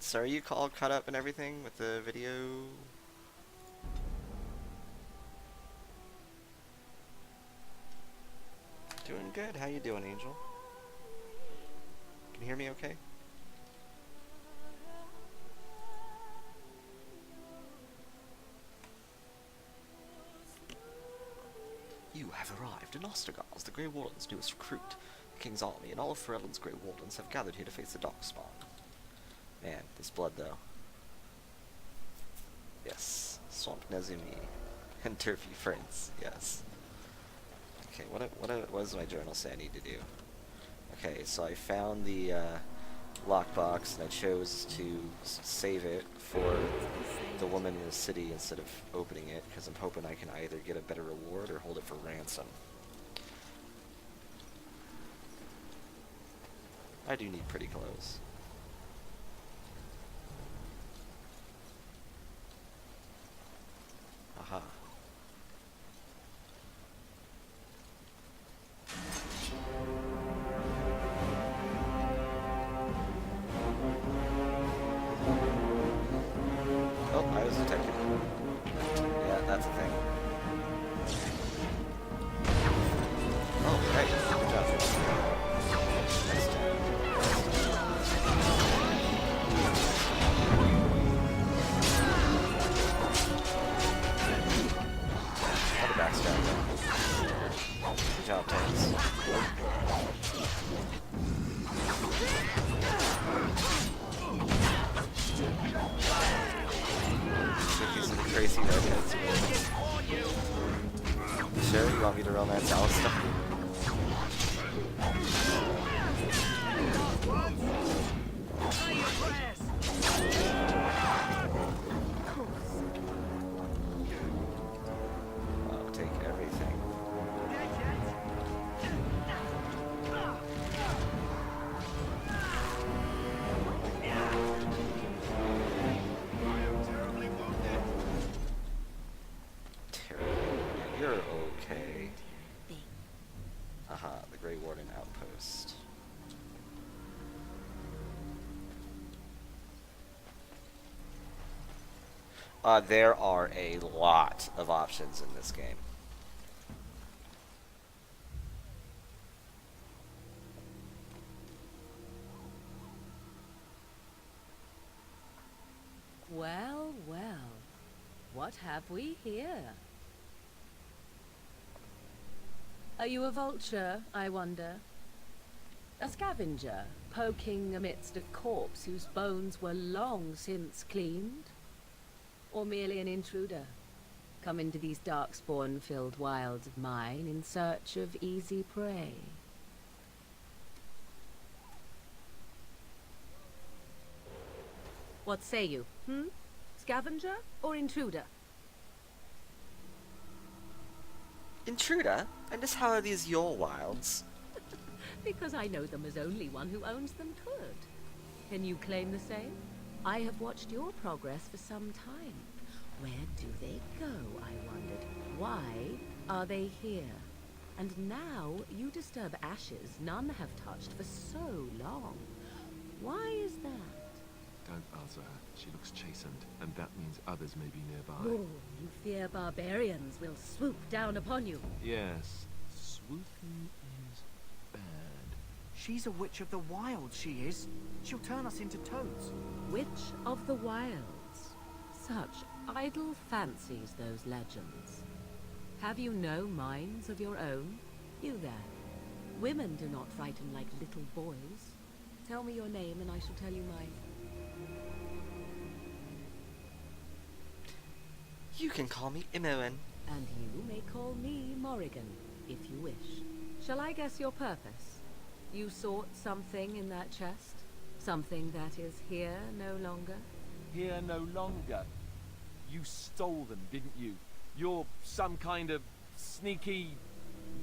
So are you all caught up and everything with the video? Doing good. How you doing, Angel? Can you hear me okay? You have arrived in Ostergals, the Grey Warden's newest recruit. The King's army and all of Ferelden's Grey Wardens have gathered here to face the Darkspawn. Man, this blood though. Yes. Swamp Nezumi. And Turfy Prince. Yes. Okay, what does my journal say I need to do? Okay, so I found the lockbox and I chose to save it for the woman in the city instead of opening it because I'm hoping I can either get a better reward or hold it for ransom. I do need pretty clothes. Aha. Oh, I was detected. Yeah, that's a thing. Oh, right. Good job. Nice job. Another backstab. Good job, tanks. These are the crazy redheads. Sure, you want me to romance Alistair? I'll take everything. You're okay. Aha, the Grey Warden outpost. There are a lot of options in this game. Well, well, what have we here? Are you a vulture, I wonder? A scavenger, poking amidst a corpse whose bones were long since cleaned? Or merely an intruder, come into these darkspawn-filled wilds of mine in search of easy prey? What say you, Scavenger or intruder? Intruder? And just how are these your wilds? Because I know them as only one who owns them could. Can you claim the same? I have watched your progress for some time. Where do they go, I wondered? Why are they here? And now you disturb ashes none have touched for so long. Why is that? Don't answer her. She looks chastened, and that means others may be nearby. Oh, you fear barbarians will swoop down upon you. Yes, swooping is bad. She's a witch of the wilds, she is. She'll turn us into toads. Witch of the Wilds. Such idle fancies, those legends. Have you no minds of your own? You there. Women do not frighten like little boys. Tell me your name and I shall tell you mine. You can call me Imoen. And you may call me Morrigan, if you wish. Shall I guess your purpose? You sought something in that chest? Something that is here no longer? Here no longer. You stole them, didn't you? You're some kind of sneaky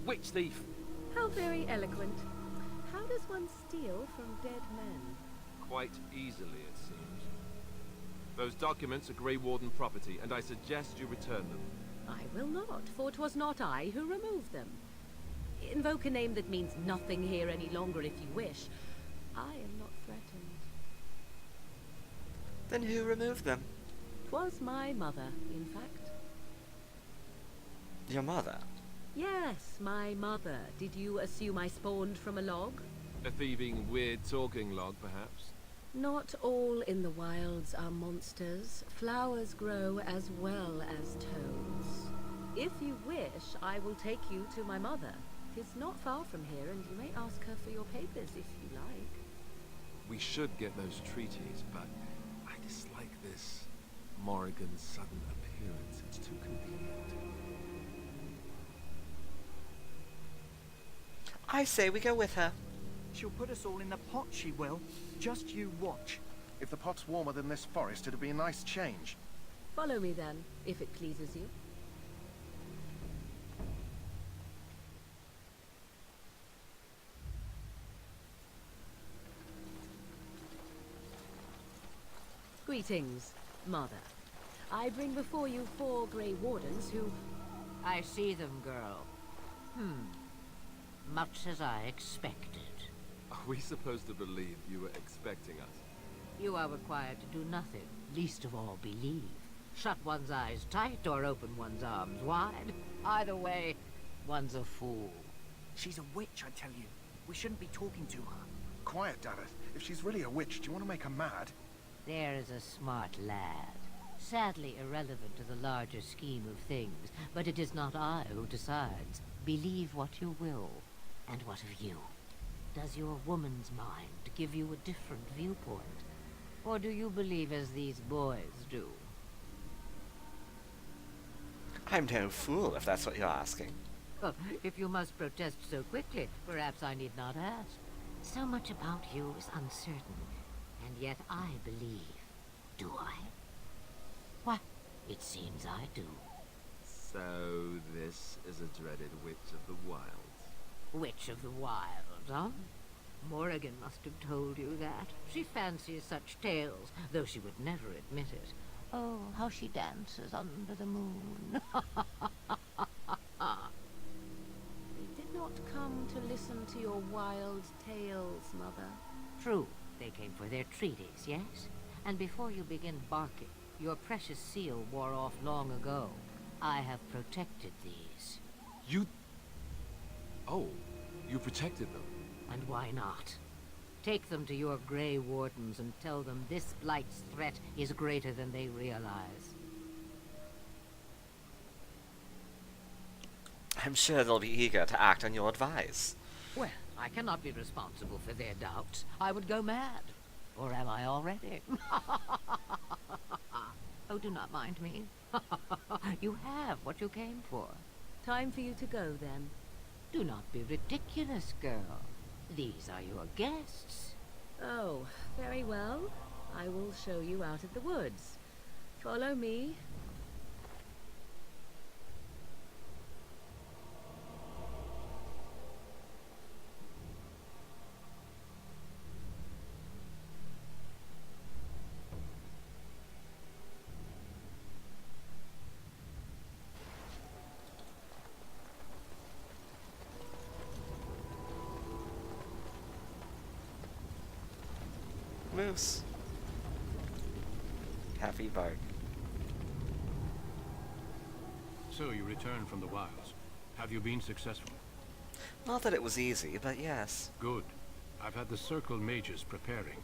witch thief. How very eloquent. How does one steal from dead men? Quite easily, it seems. Those documents are Grey Warden property, and I suggest you return them. I will not, for 'twas not I who removed them. Invoke a name that means nothing here any longer if you wish. I am not threatened. Then who removed them? 'Twas my mother, in fact. Your mother? Yes, my mother. Did you assume I spawned from a log? A thieving, weird-talking log, perhaps? Not all in the wilds are monsters. Flowers grow as well as toads. If you wish, I will take you to my mother. 'Tis not far from here, and you may ask her for your papers if you like. We should get those treaties, but I dislike this Morrigan's sudden appearance. It's too convenient. I say we go with her. She'll put us all in the pot, she will. Just you watch. If the pot's warmer than this forest, it'd be a nice change. Follow me then, if it pleases you. Greetings, Mother. I bring before you 4 Grey Wardens who... I see them, girl. Much as I expected. Are we supposed to believe you were expecting us? You are required to do nothing, least of all believe. Shut one's eyes tight or open one's arms wide. Either way, one's a fool. She's a witch, I tell you. We shouldn't be talking to her. Quiet, Dareth. If she's really a witch, do you want to make her mad? There is a smart lad. Sadly irrelevant to the larger scheme of things, but it is not I who decides. Believe what you will. And what of you? Does your woman's mind give you a different viewpoint? Or do you believe as these boys do? I'm no fool, if that's what you're asking. Oh, if you must protest so quickly, perhaps I need not ask. So much about you is uncertain, and yet I believe. Do I? Why, it seems I do. So this is a dreaded Witch of the Wilds. Witch of the Wilds, huh? Morrigan must have told you that. She fancies such tales, though she would never admit it. Oh, how she dances under the moon. They did not come to listen to your wild tales, Mother. True, they came for their treaties, yes? And before you begin barking, your precious seal wore off long ago. I have protected these. You... Oh, you protected them. And why not? Take them to your Grey Wardens and tell them this Blight's threat is greater than they realize. I'm sure they'll be eager to act on your advice. Well, I cannot be responsible for their doubts. I would go mad. Or am I already? Oh, do not mind me. You have what you came for. Time for you to go, then. Do not be ridiculous, girl. These are your guests. Oh, very well. I will show you out of the woods. Follow me. Moose. Happy bark. So you returned from the wilds. Have you been successful? Not that it was easy, but yes. Good. I've had the Circle mages preparing.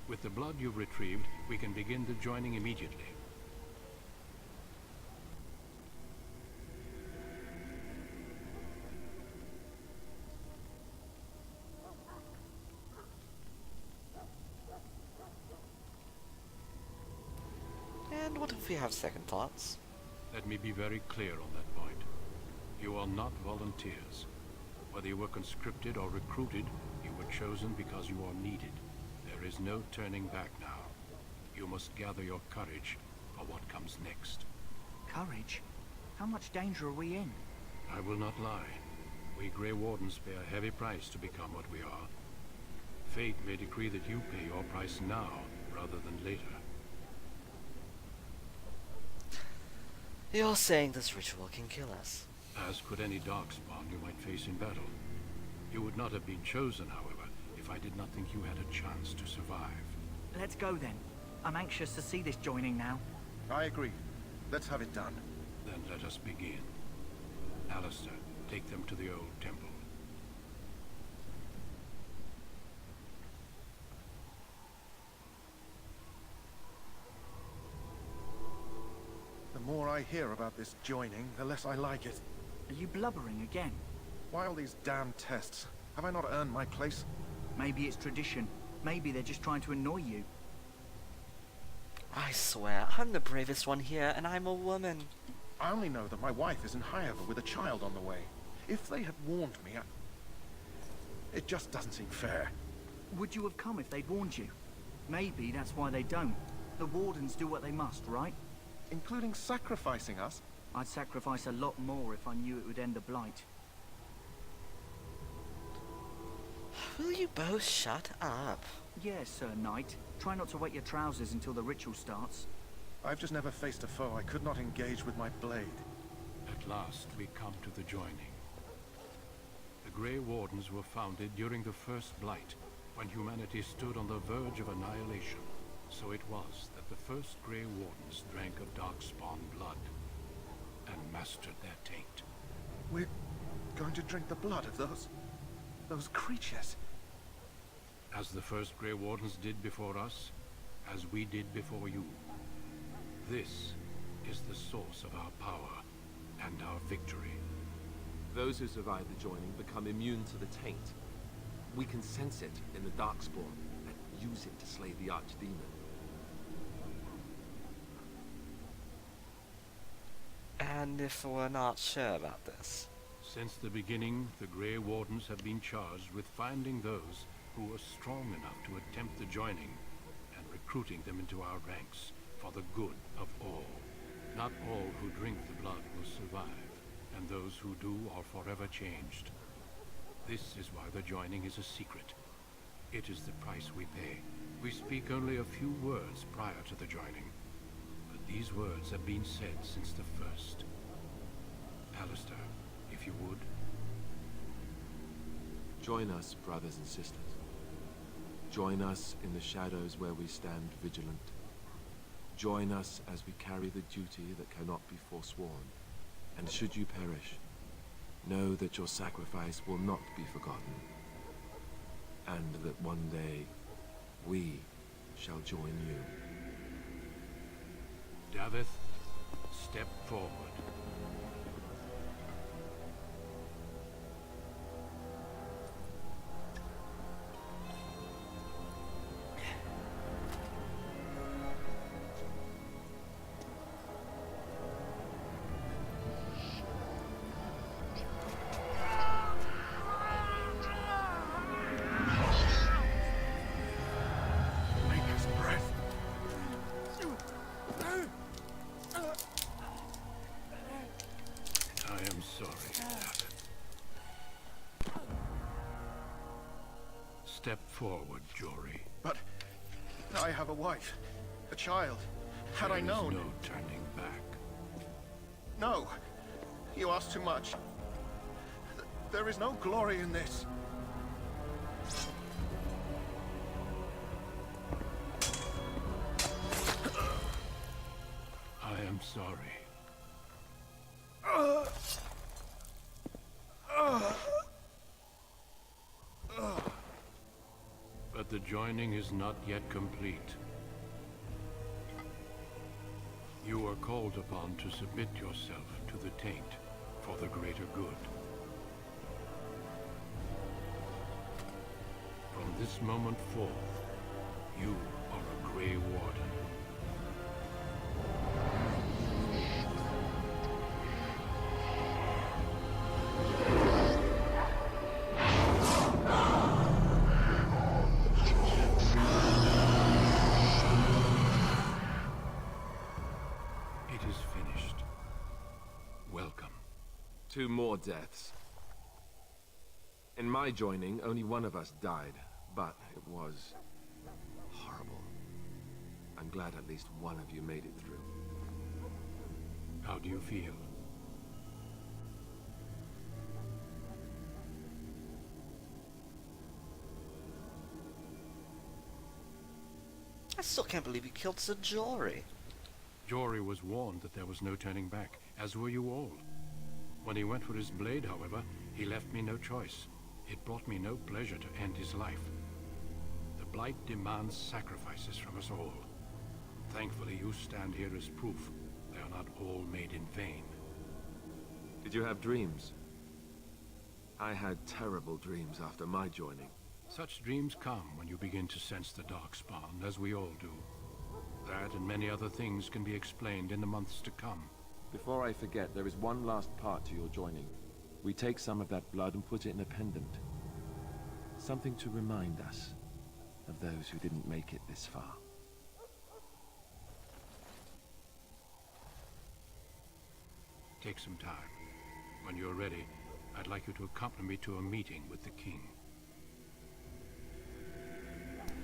With the blood you've retrieved, we can begin the joining immediately. And what if we have second thoughts? Let me be very clear on that point. You are not volunteers. Whether you were conscripted or recruited, you were chosen because you are needed. There is no turning back now. You must gather your courage for what comes next. Courage? How much danger are we in? I will not lie. We Grey Wardens pay a heavy price to become what we are. Fate may decree that you pay your price now, rather than later. You're saying this ritual can kill us. As could any darkspawn you might face in battle. You would not have been chosen, however, if I did not think you had a chance to survive. Let's go then. I'm anxious to see this joining now. I agree. Let's have it done. Then let us begin. Alistair, take them to the old temple. The more I hear about this joining, the less I like it. Are you blubbering again? Why all these damn tests? Have I not earned my place? Maybe it's tradition. Maybe they're just trying to annoy you. I swear, I'm the bravest one here, and I'm a woman. I only know that my wife is in Highover with a child on the way. If they had warned me, it just doesn't seem fair. Would you have come if they'd warned you? Maybe that's why they don't. The Wardens do what they must, right? Including sacrificing us? I'd sacrifice a lot more if I knew it would end the Blight. Will you both shut up? Yes, Sir Knight. Try not to wet your trousers until the ritual starts. I've just never faced a foe I could not engage with my blade. At last, we come to the joining. The Grey Wardens were founded during the First Blight, when humanity stood on the verge of annihilation. So it was that the first Grey Wardens drank of Darkspawn blood, and mastered their taint. We're going to drink the blood of those creatures. As the first Grey Wardens did before us, as we did before you. This is the source of our power and our victory. Those who survive the joining become immune to the taint. We can sense it in the Darkspawn and use it to slay the Archdemon. And if we're not sure about this? Since the beginning, the Grey Wardens have been charged with finding those who were strong enough to attempt the joining, and recruiting them into our ranks for the good of all. Not all who drink the blood will survive, and those who do are forever changed. This is why the joining is a secret. It is the price we pay. We speak only a few words prior to the joining, but these words have been said since the first. Alistair, if you would. Join us, brothers and sisters. Join us in the shadows where we stand vigilant. Join us as we carry the duty that cannot be forsworn. And should you perish, know that your sacrifice will not be forgotten. And that one day, we shall join you. Davith, step forward. Maker's breath. I am sorry, Davith. Step forward, Jory. But I have a wife, a child. Had I known... There is no turning back. No. You ask too much. There is no glory in this. I am sorry. But the joining is not yet complete. You are called upon to submit yourself to the taint for the greater good. From this moment forth, you are a Grey Warden. It is finished. Welcome. 2 more deaths. In my joining, only one of us died, but it was horrible. I'm glad at least one of you made it through. How do you feel? I still can't believe you killed Sir Jory. Jory was warned that there was no turning back, as were you all. When he went for his blade, however, he left me no choice. It brought me no pleasure to end his life. The Blight demands sacrifices from us all. Thankfully, you stand here as proof. They are not all made in vain. Did you have dreams? I had terrible dreams after my joining. Such dreams come when you begin to sense the Darkspawn, as we all do. That and many other things can be explained in the months to come. Before I forget, there is one last part to your joining. We take some of that blood and put it in a pendant. Something to remind us of those who didn't make it this far. Take some time. When you're ready, I'd like you to accompany me to a meeting with the king.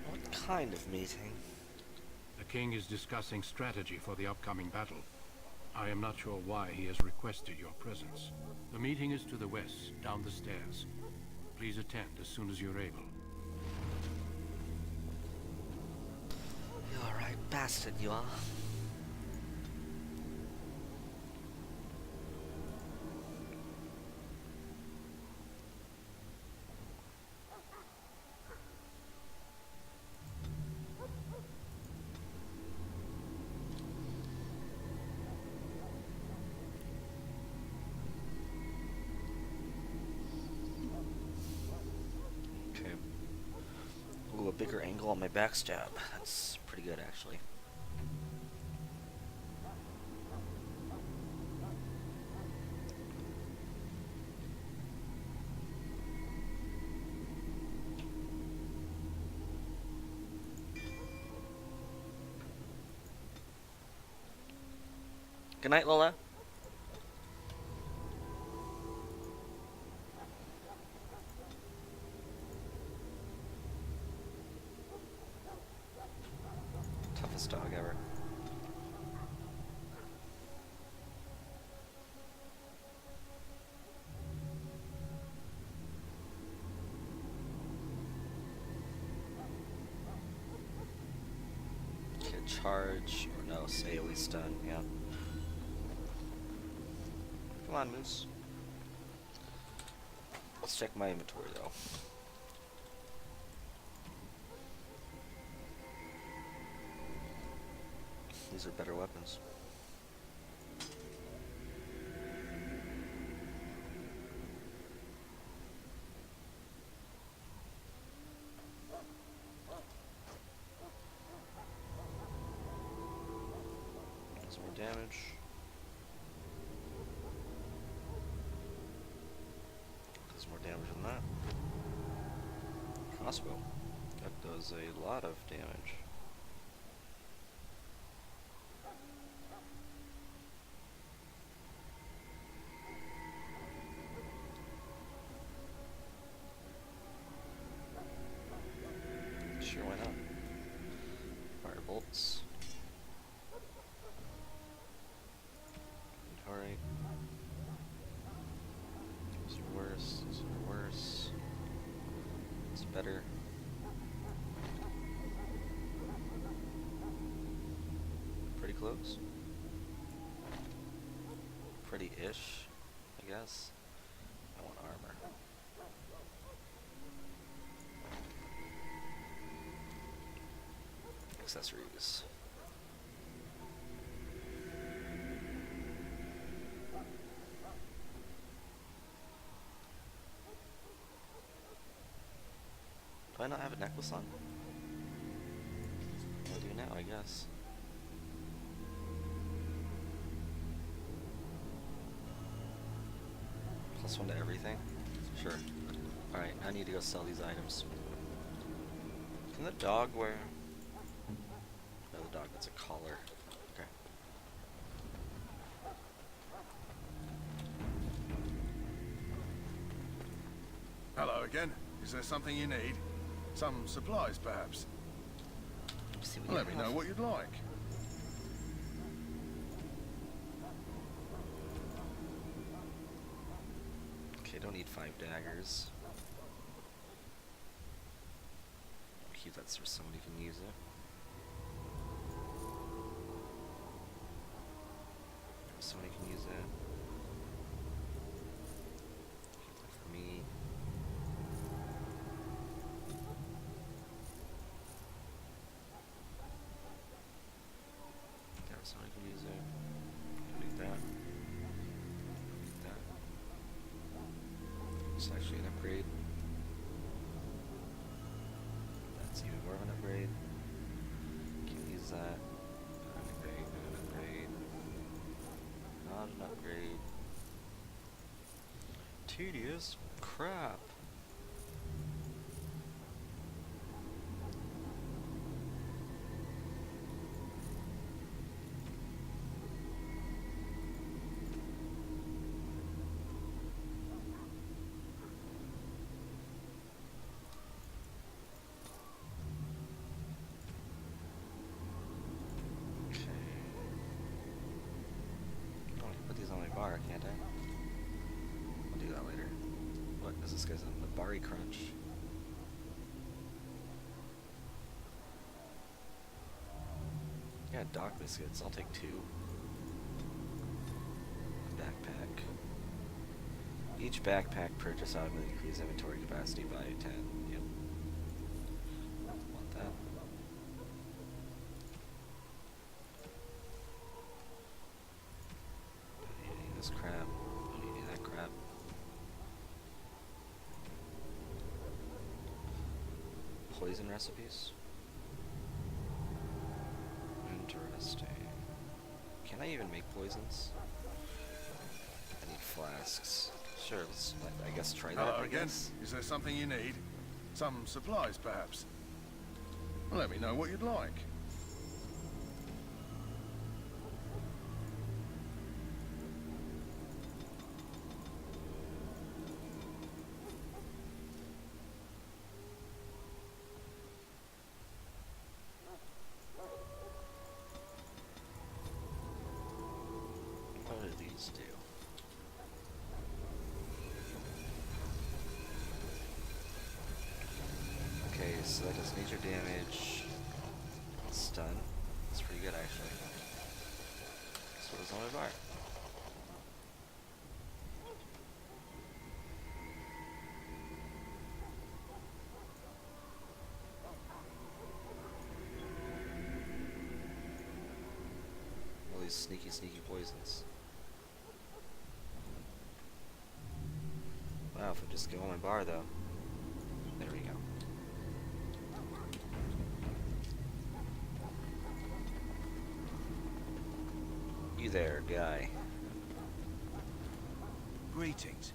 What kind of meeting? The king is discussing strategy for the upcoming battle. I am not sure why he has requested your presence. The meeting is to the west, down the stairs. Please attend as soon as you're able. You alright bastard, you are. Okay. Ooh, a bigger angle on my backstab. That's pretty good, actually. Good night, Lola. Toughest dog ever. Okay, charge, or no, AoE stun, yeah. Come on, Moose. Let's check my inventory, though. These are better weapons. Does more damage. Does more damage than that. Crossbow. That does a lot of damage. Sure, why not? Fire bolts. Alright. Those are worse, those are worse. It's better. Pretty close. Pretty-ish, I guess. I want armor. Accessories. Do I not have a necklace on? I do now, I guess. +1 to everything? Sure. Alright, I need to go sell these items. Can the dog wear... No, the dog gets a collar. Okay. Hello again. Is there something you need? Some supplies, perhaps? Let's see what Let me know what you'd like. Okay, don't need 5 daggers. Keep that so somebody can use it. somebody can use that. Keep that for me. There, somebody can use it. Delete that. Delete that. It's actually an upgrade. That's even more of an upgrade. Can use that. Not an upgrade, not an upgrade. Not an upgrade. Tedious crap. Can't I? I'll do that later. What is this guy's on? The Bari Crunch. Yeah, dock biscuits. I'll take 2. Backpack. Each backpack purchase automatically increases inventory capacity by 10. Yep. Want that. This crap. Don't need any of that crap. Poison recipes? Interesting. Can I even make poisons? I need flasks. Sure, let's, I guess, try that. Hello I again. guess. Is there something you need? Some supplies, perhaps? Well, let me know what you'd like. What do these do? Okay, so that does nature damage. Stun. That's pretty good, actually. So what is on my bar? All these sneaky, sneaky poisons. Wow, if I just go on my bar, though. There we go. You there, guy. Greetings.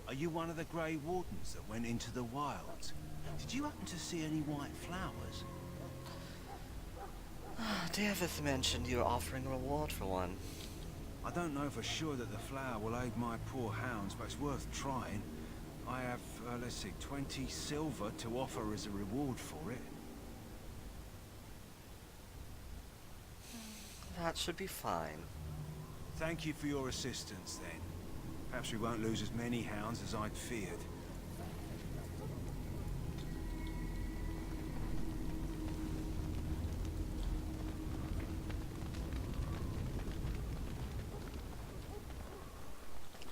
Are you one of the Grey Wardens that went into the wilds? Did you happen to see any white flowers? Davith mentioned you were offering a reward for one. I don't know for sure that the flower will aid my poor hounds, but it's worth trying. I have, let's see, 20 silver to offer as a reward for it. That should be fine. Thank you for your assistance, then. Perhaps we won't lose as many hounds as I'd feared.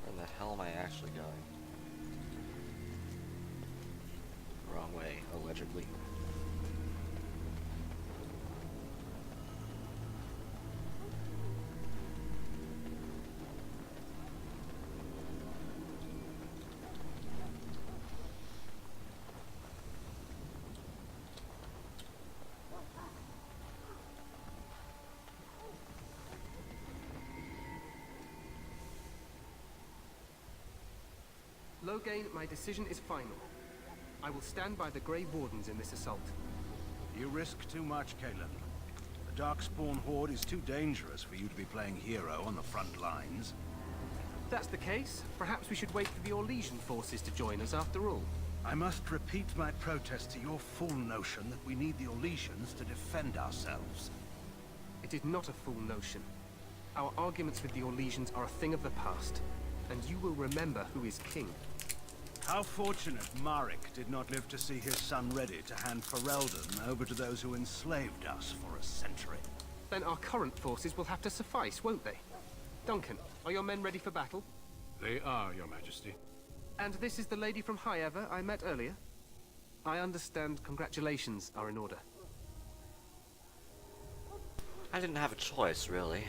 Where the hell am I actually going? Wrong way, allegedly. Loghain, my decision is final. I will stand by the Grey Wardens in this assault. You risk too much, Caleb. The Darkspawn Horde is too dangerous for you to be playing hero on the front lines. If that's the case, perhaps we should wait for the Orlesian forces to join us after all. I must repeat my protest to your fool notion that we need the Orlesians to defend ourselves. It is not a fool notion. Our arguments with the Orlesians are a thing of the past, and you will remember who is king. How fortunate Marek did not live to see his son ready to hand Ferelden over to those who enslaved us for a century. Then our current forces will have to suffice, won't they? Duncan, are your men ready for battle? They are, Your Majesty. And this is the lady from High Ever I met earlier? I understand congratulations are in order. I didn't have a choice, really.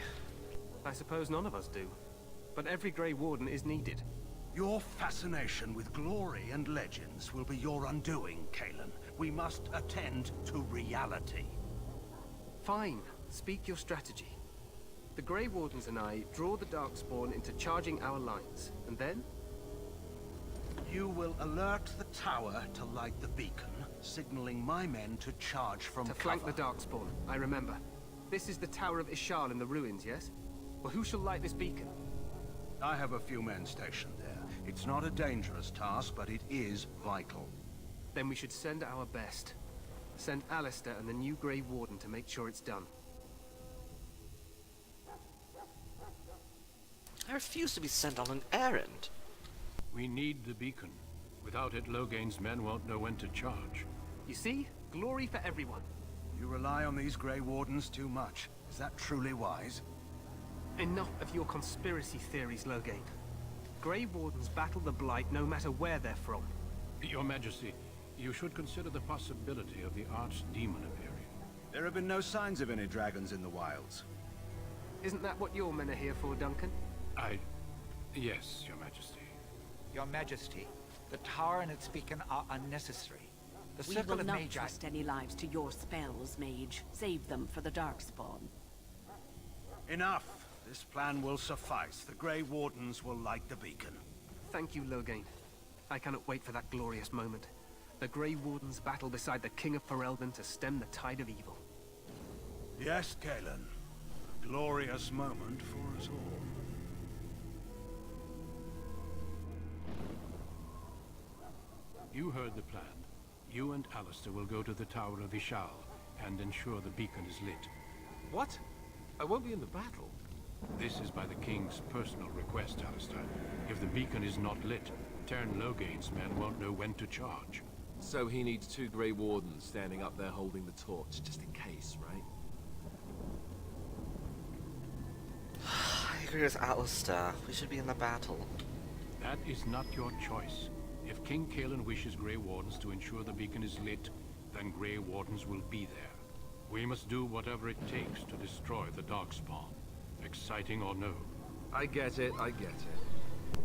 I suppose none of us do. But every Grey Warden is needed. Your fascination with glory and legends will be your undoing, Kalen. We must attend to reality. Fine. Speak your strategy. The Grey Wardens and I draw the Darkspawn into charging our lines, and then? You will alert the tower to light the beacon, signaling my men to charge from To cover. flank the Darkspawn, I remember. This is the Tower of Ishal in the ruins, yes? Well, who shall light this beacon? I have a few men stationed there. It's not a dangerous task, but it is vital. Then we should send our best. Send Alistair and the new Grey Warden to make sure it's done. I refuse to be sent on an errand. We need the beacon. Without it, Loghain's men won't know when to charge. You see? Glory for everyone. You rely on these Grey Wardens too much. Is that truly wise? Enough of your conspiracy theories, Loghain. Grey Wardens battle the Blight no matter where they're from. Your Majesty, you should consider the possibility of the Archdemon appearing. There have been no signs of any dragons in the wilds. Isn't that what your men are here for, Duncan? Yes, Your Majesty. Your Majesty, the tower and its beacon are unnecessary. The We Circle will of not Magi... trust any lives to your spells, Mage. Save them for the Darkspawn. Enough. This plan will suffice. The Grey Wardens will light the beacon. Thank you, Loghain. I cannot wait for that glorious moment. The Grey Wardens battle beside the King of Ferelden to stem the tide of evil. Yes, Kalen. A glorious moment for us all. You heard the plan. You and Alistair will go to the Tower of Ishal and ensure the beacon is lit. What? I won't be in the battle. This is by the King's personal request, Alistair. If the beacon is not lit, Tern Loghain's men won't know when to charge. So he needs 2 Grey Wardens standing up there holding the torch, just in case, right? I agree with Alistair. We should be in the battle. That is not your choice. If King Kalen wishes Grey Wardens to ensure the beacon is lit, then Grey Wardens will be there. We must do whatever it takes to destroy the Darkspawn. Exciting or no. I get it, I get it.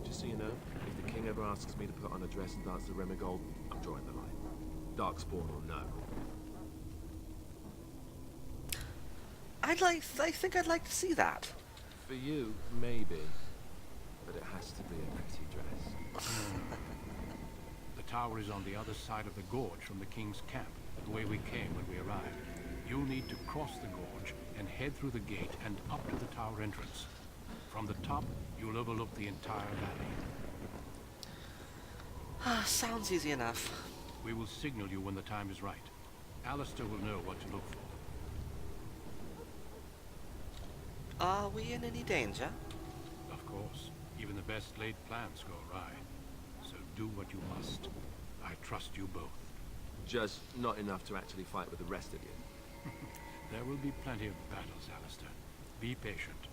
Just so you know, if the king ever asks me to put on a dress and dance to Remigold, I'm drawing the line. Darkspawn or no. I think I'd like to see that. For you, maybe. But it has to be a pretty dress. The tower is on the other side of the gorge from the King's camp, the way we came when we arrived. You'll need to cross the gorge and head through the gate and up to the tower entrance. From the top, you'll overlook the entire valley. Sounds easy enough. We will signal you when the time is right. Alistair will know what to look for. Are we in any danger? Of course, even the best laid plans go awry. So do what you must. I trust you both. Just not enough to actually fight with the rest of you. There will be plenty of battles, Alistair. Be patient.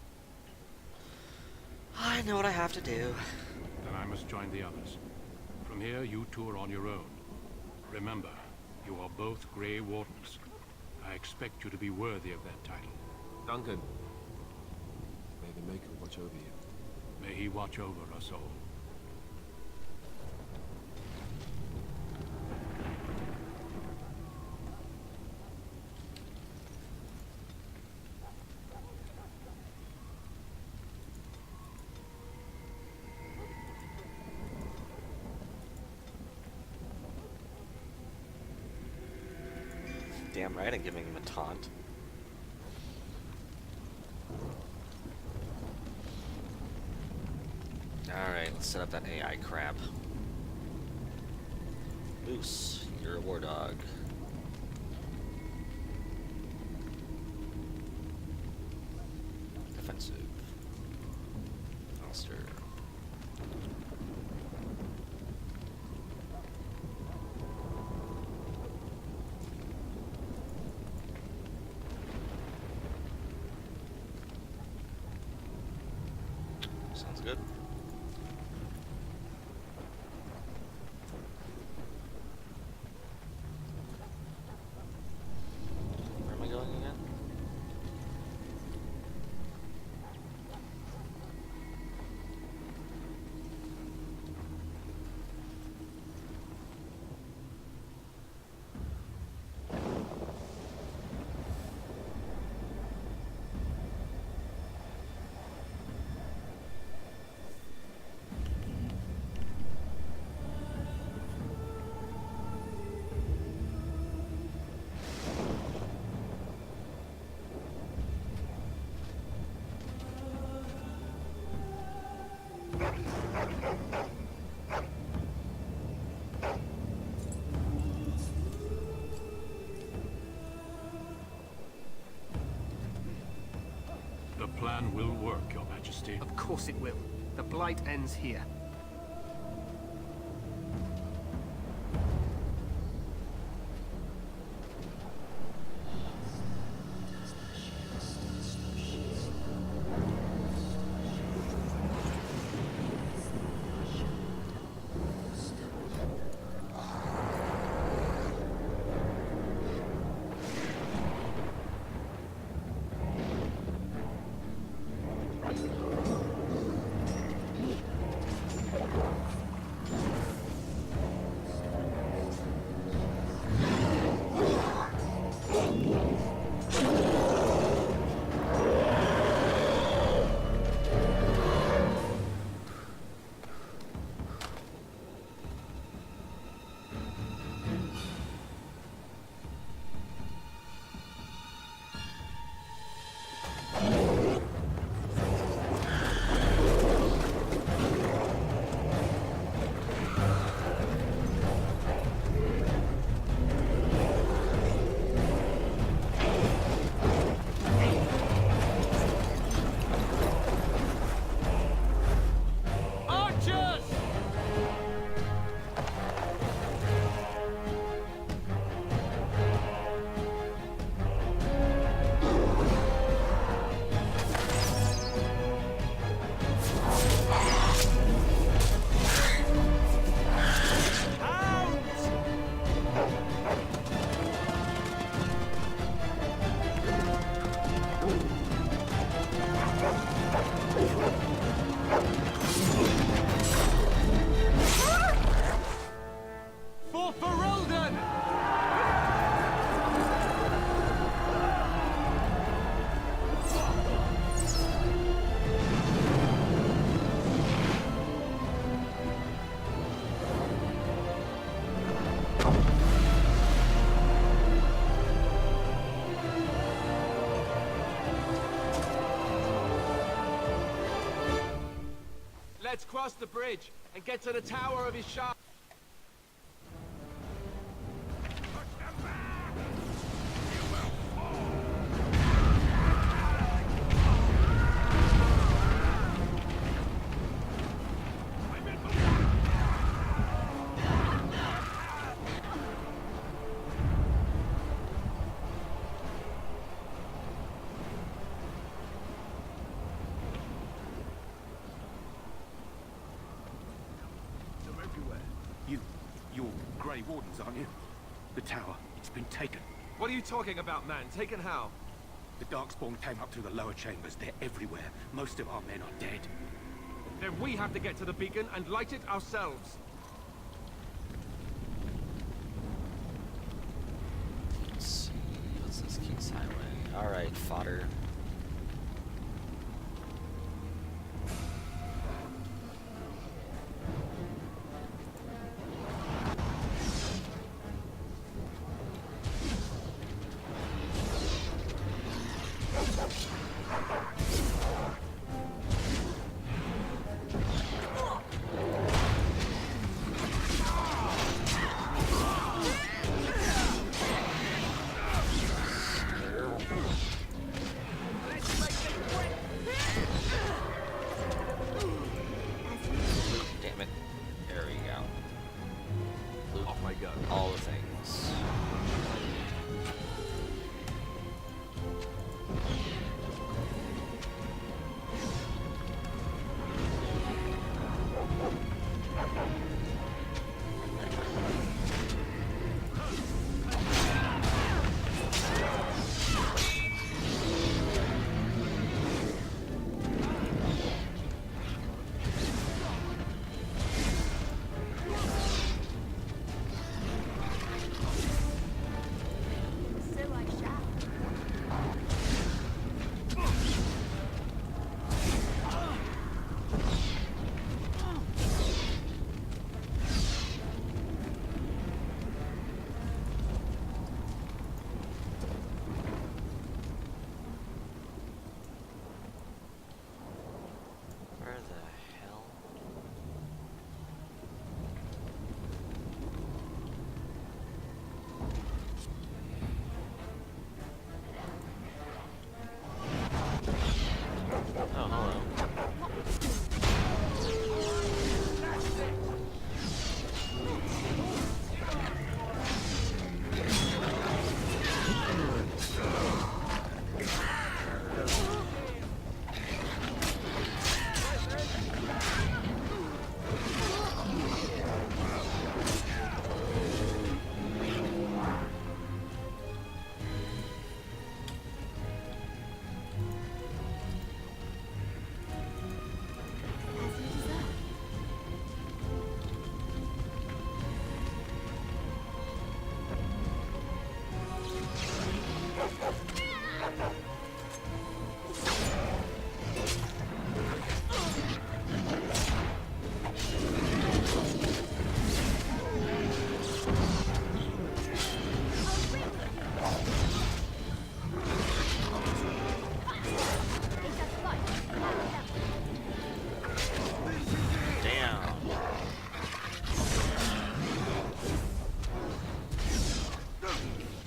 I know what I have to do. Then I must join the others. From here, you two are on your own. Remember, you are both Grey Wardens. I expect you to be worthy of that title. Duncan, may the Maker watch over you. May he watch over us all. Damn right I'm giving him a taunt. Alright, let's set up that AI crab. Moose, you're a war dog. Defensive. Alistair. good. Where am I going again? The plan will work, Your Majesty. Of course it will. The Blight ends here. Let's cross the bridge and get to the Tower of Ishar. You're Grey Wardens, aren't you? The tower, it's been taken. What are you talking about, man? Taken how? The Darkspawn came up through the lower chambers. They're everywhere. Most of our men are dead. Then we have to get to the beacon and light it ourselves. Let's see. What's this King's Highway? Alright, fodder.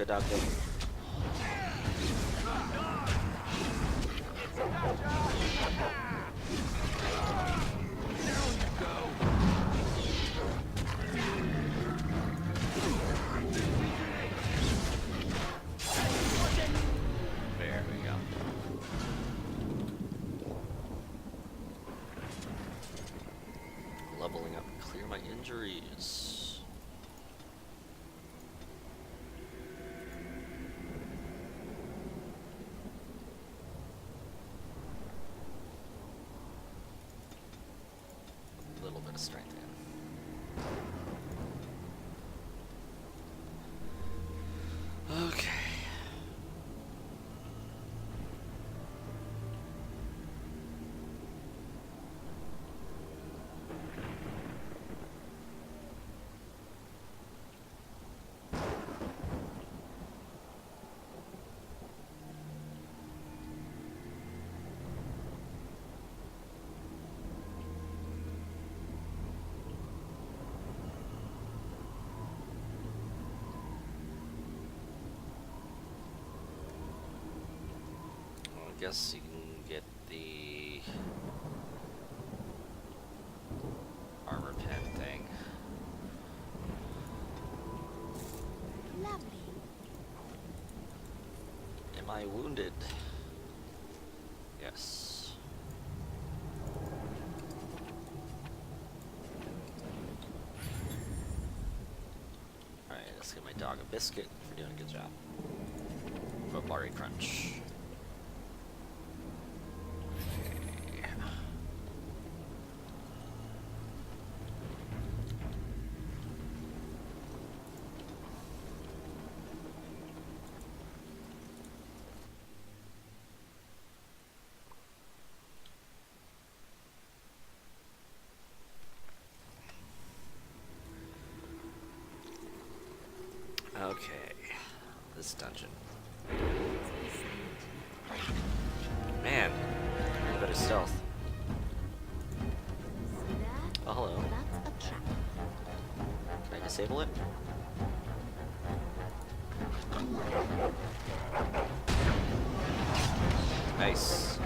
dog go. There we go. Leveling up, clear my injuries. A little bit of strength in. Okay. I guess you can get the armor pen thing. Lovely. Am I wounded? Yes. Alright, let's give my dog a biscuit for doing a good job. Bari Crunch. Okay, this dungeon. Man, need better stealth. Oh, hello. That's a trap. Can I disable it? Nice.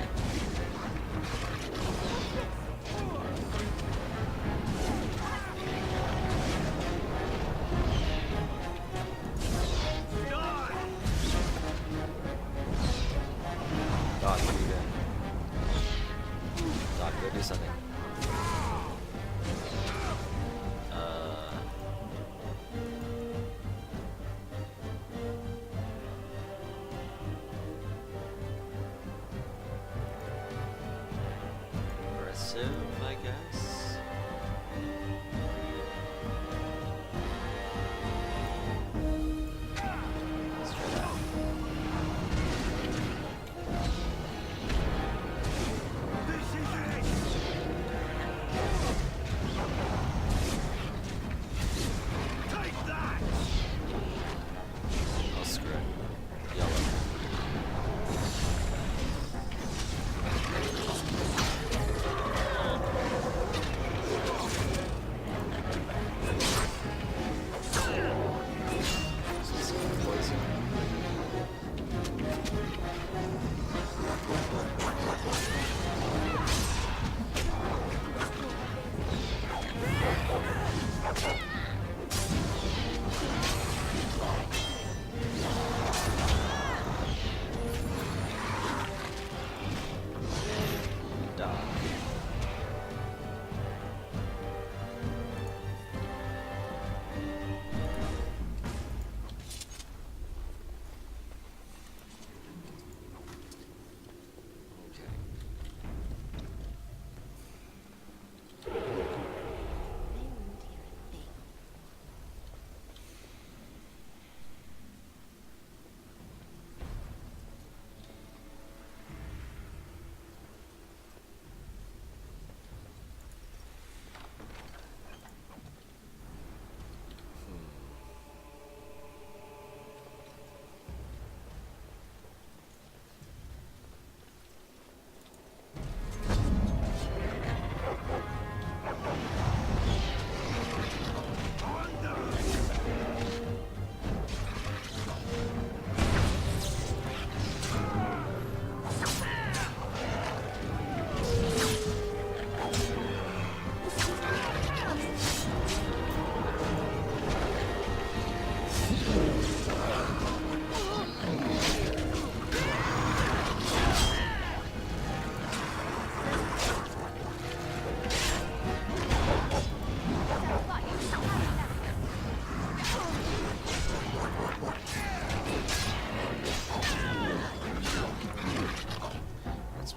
Dog, what are you doing? Dog, go do something. Aggressive, I guess. Let's try that. Oh, screw it. Yellow.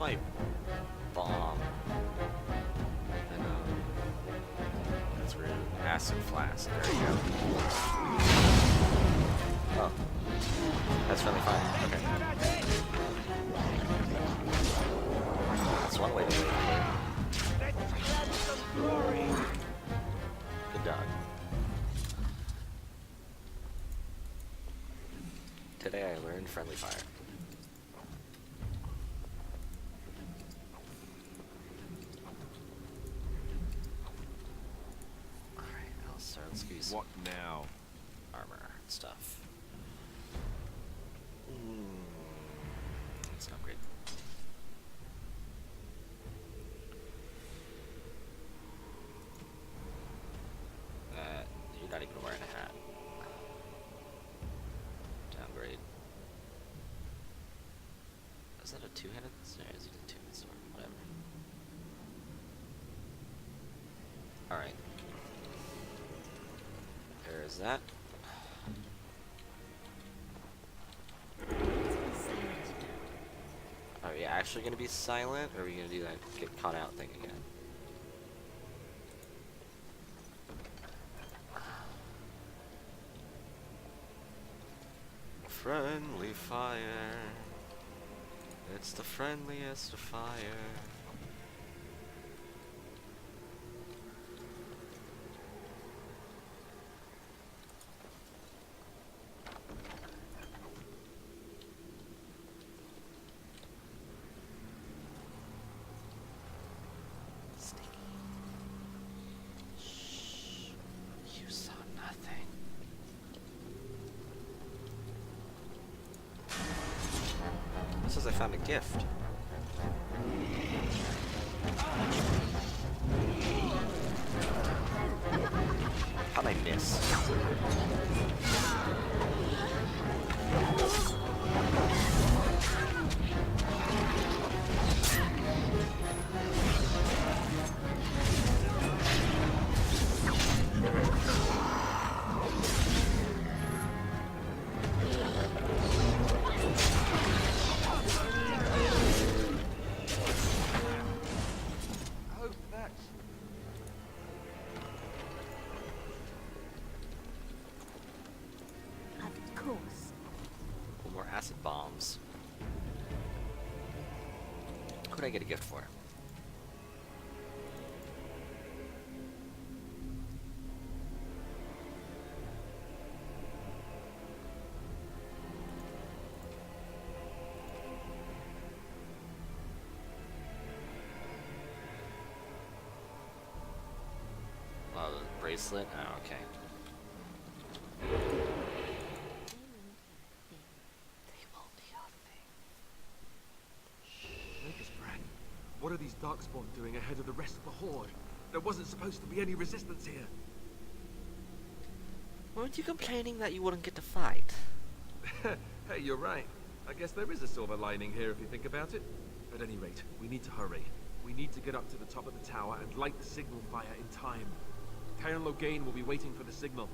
my bomb? I know. That's rude. Acid flask. There we go. Oh. That's friendly fire. Okay. That's one way to wait. Good dog. Today I learned friendly fire. Alright, let's give you some What now? armor and stuff. Let's upgrade. You're not even wearing a hat. Downgrade. Is that a two-handed sword? Is it a two-handed sword? Whatever. Alright. There is that. Are we actually going to be silent, or are we going to do that get caught out thing again? Friendly fire. It's the friendliest of fire. You saw nothing. It says I found a gift. How'd I miss? Acid bombs. What could I get a gift for? Oh, the bracelet? Oh, okay. What are these Darkspawn doing ahead of the rest of the Horde? There wasn't supposed to be any resistance here. Weren't you complaining that you wouldn't get to fight? Hey, you're right. I guess there is a silver lining here if you think about it. At any rate, we need to hurry. We need to get up to the top of the tower and light the signal fire in time. Cairn Logain will be waiting for the signal.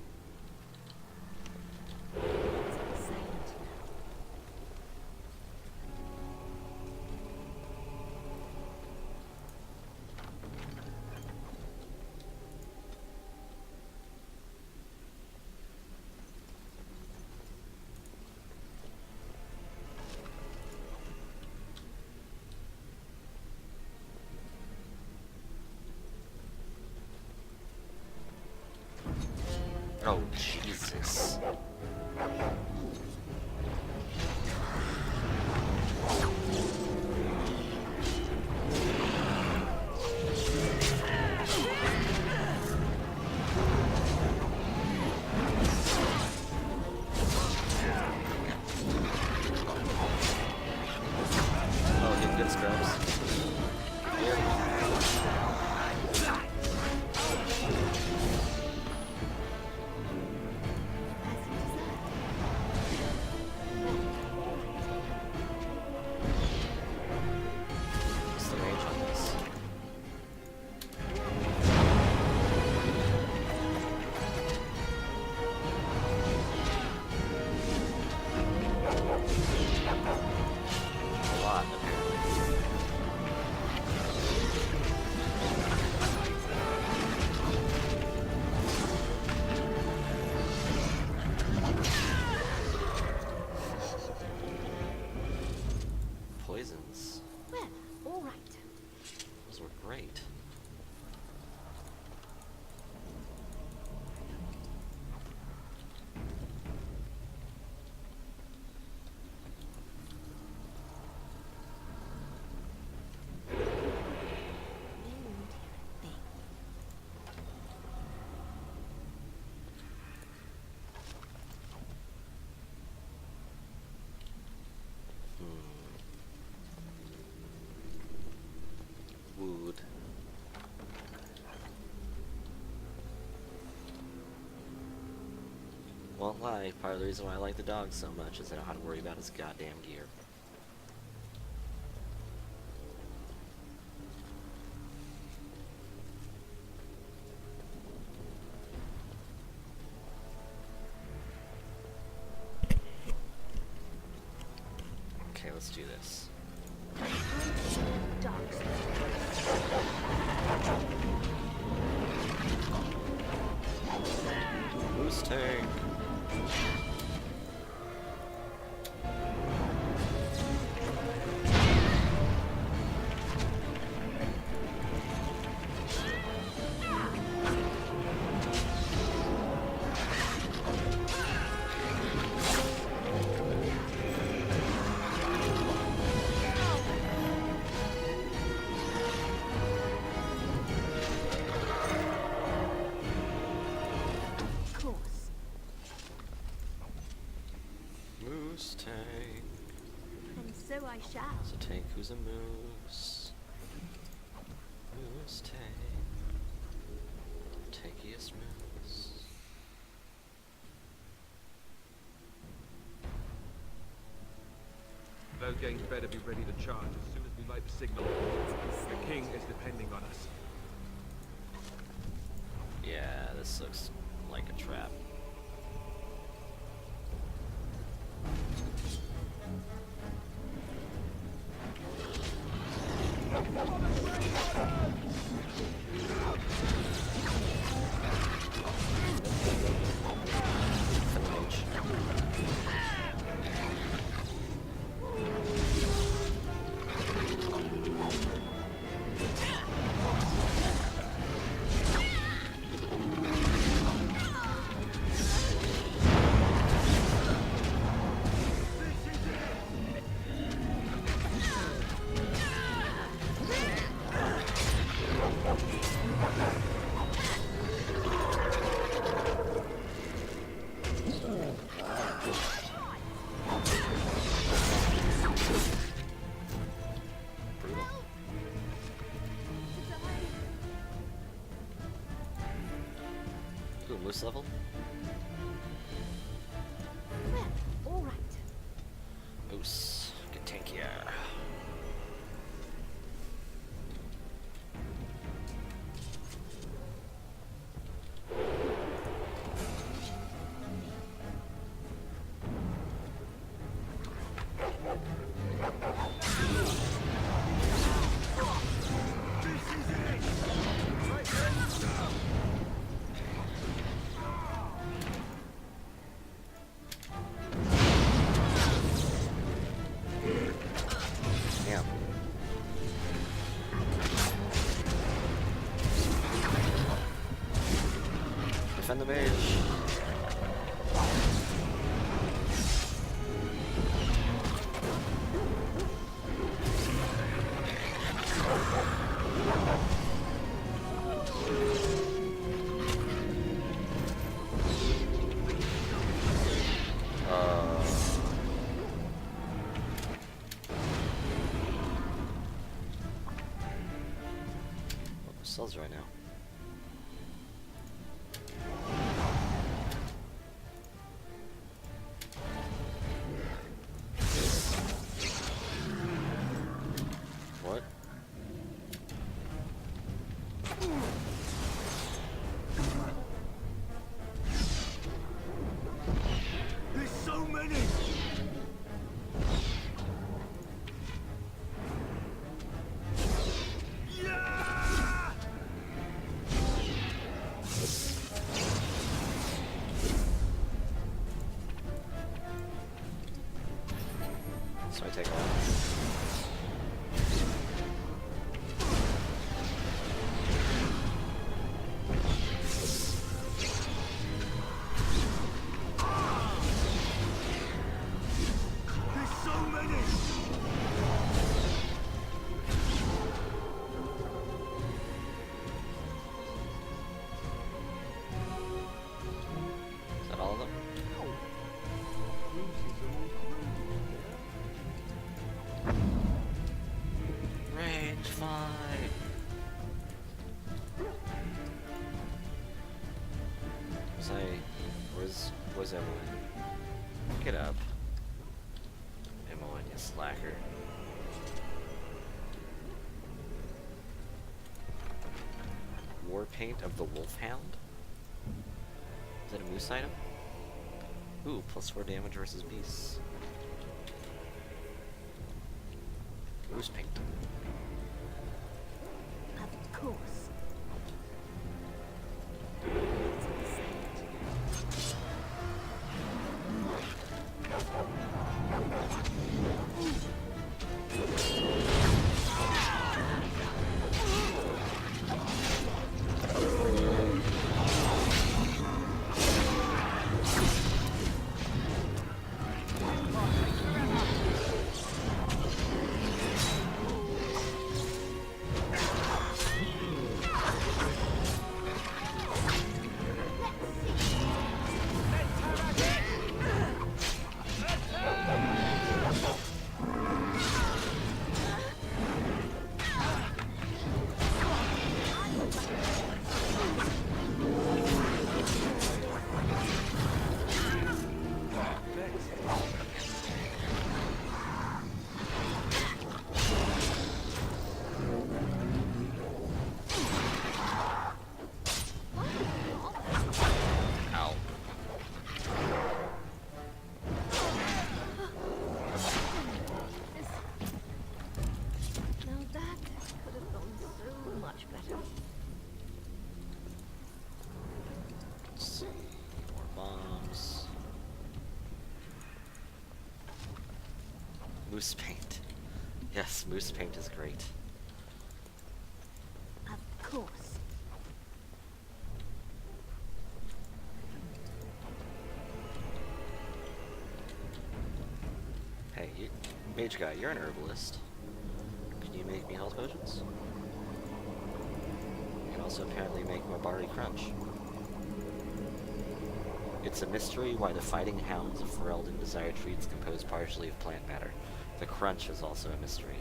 Oh, Jesus. Oh, get good scrubs. A lot, apparently. poisons. Well, all right. Those were great. Wood. Won't lie, part of the reason why I like the dog so much is I don't have to worry about his goddamn gear. Okay, let's do this. Moose tank. Moose tank. And so I shall. So tank who's a moose. Moose tank. Tankiest moose. Loghain's better be ready to charge as soon as we light the signal. The king is depending on us. Yeah, this looks like a trap. Ooh, moose level? Well, all right. Moose, get tankier. Damn. Defend the mage. Cells right now. What? There's so many! So I take off. fly. Where's Emily? Get up. Emily, you slacker. War paint of the Wolfhound? Is that a moose item? Ooh, +4 damage versus beasts. Moose paint. Of course. Moose paint. Yes, moose paint is great. Of course. Hey, you, mage guy, you're an herbalist. Can you make me health potions? You can also apparently make Mabari Crunch. It's a mystery why the fighting hounds of Ferelden desire treats composed partially of plant matter. The crunch is also a mystery.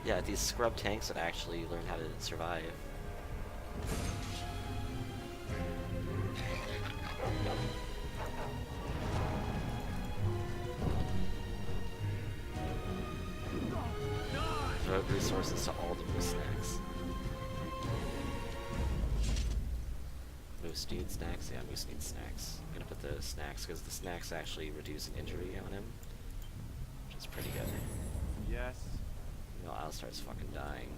Yeah, these scrub tanks that actually learn how to survive. Devote resources to all the moose snacks. Moose needs snacks? Yeah, moose needs snacks. I'm gonna put the snacks because the snacks actually reduce an injury on him, which is pretty good. Yes. No, Alistar's fucking dying.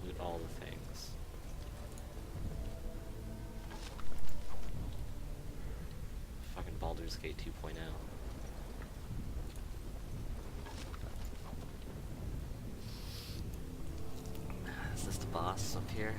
Loot all the things. Fucking Baldur's Gate 2.0. Is this the boss up here?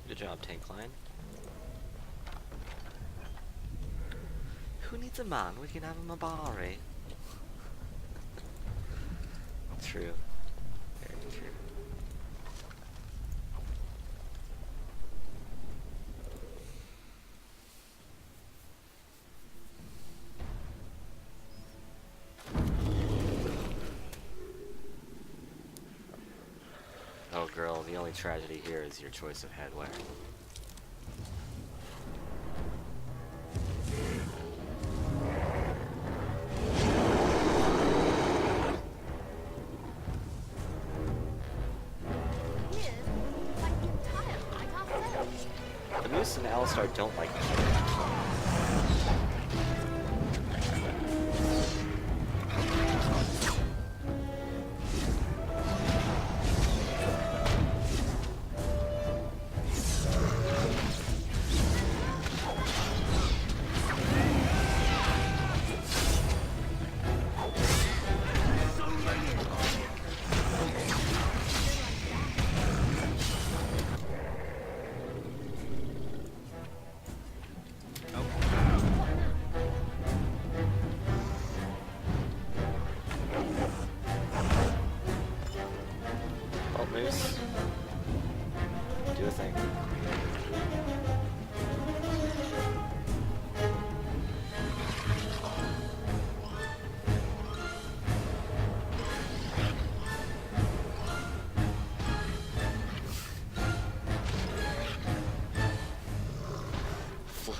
Good job, Tank Line. Who needs a man? We can have a Mabari. True. Very true. Oh girl, the only tragedy here is your choice of headwear. The Moose and Alistar don't like each other.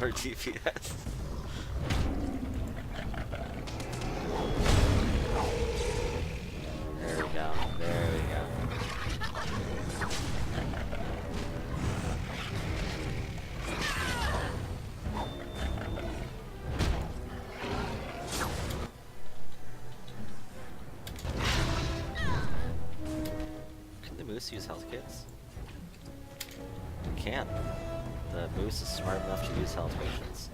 for DPS. There we go. There we go. Can the moose use health kits? It can. The moose is smart enough to use health potions.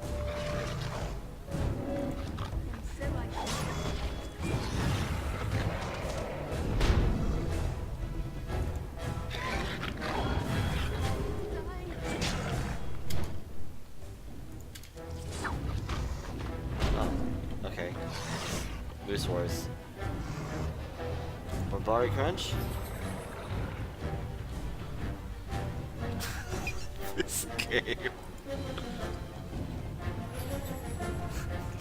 Oh, okay. Moose Wars. Barbari Crunch? This game.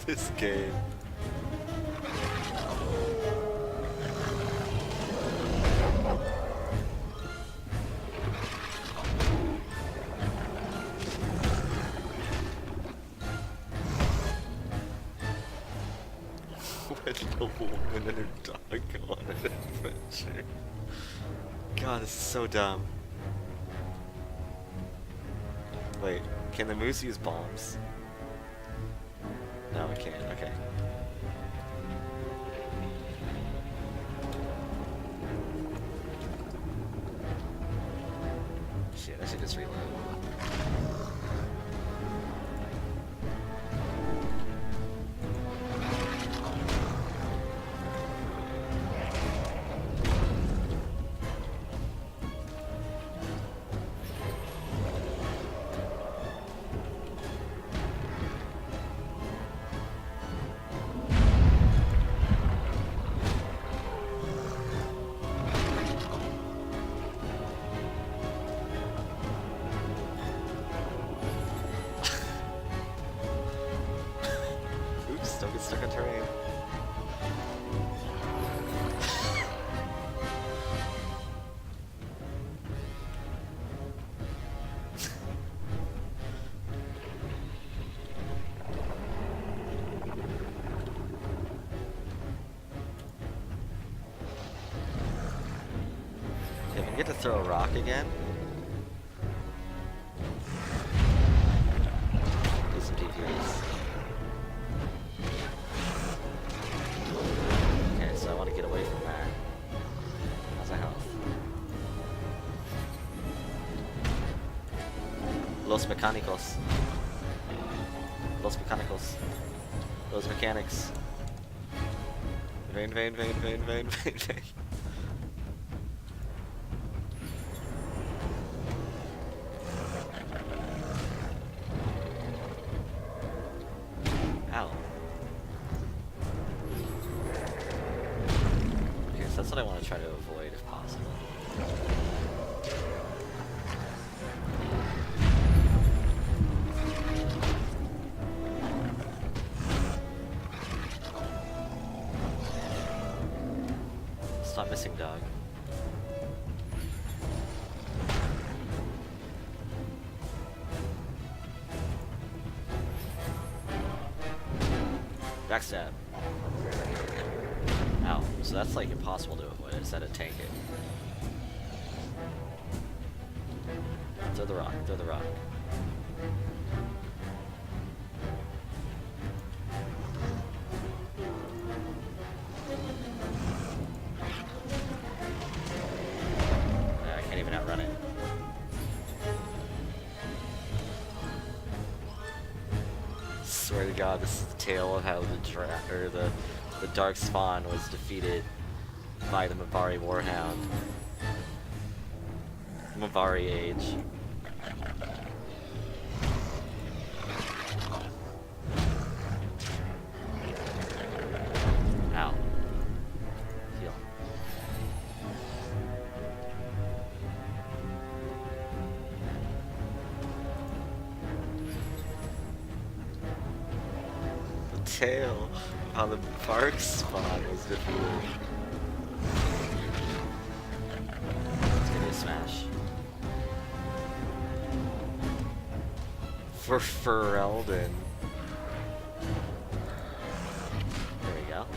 This game. When a woman and her dog go on an adventure. God, this is so dumb. Wait, can the moose use bombs? No, it can't. Okay. Shit, I should just reload. Oops, don't get stuck on terrain. If we get to throw a rock again. Do some DPS. Okay, so I want to get away from that. How's my health? Los Mechanicos. Los Mechanicos. Those mechanics. Vein. Ow. Okay, so that's what I want to try to avoid if possible. Stop missing dog. Backstab. Ow. So that's like impossible to avoid. I just had to tank it. Throw the rock. Throw the rock. I can't even outrun it. Swear to God, this is the tale of how the Dark Spawn was defeated by the Mabari Warhound. Mabari Age. Ow. Heal. The tale of how the Dark Spawn was defeated. Let's give it a smash. For Ferelden. There we go.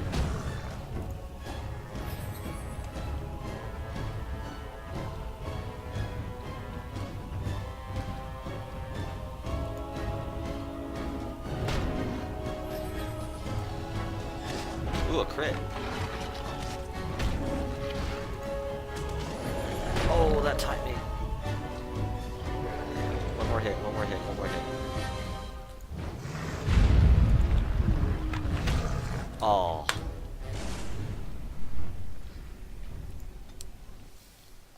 Ooh, a crit. Oh, that timed me. One more hit, one more hit, one more hit. Oh.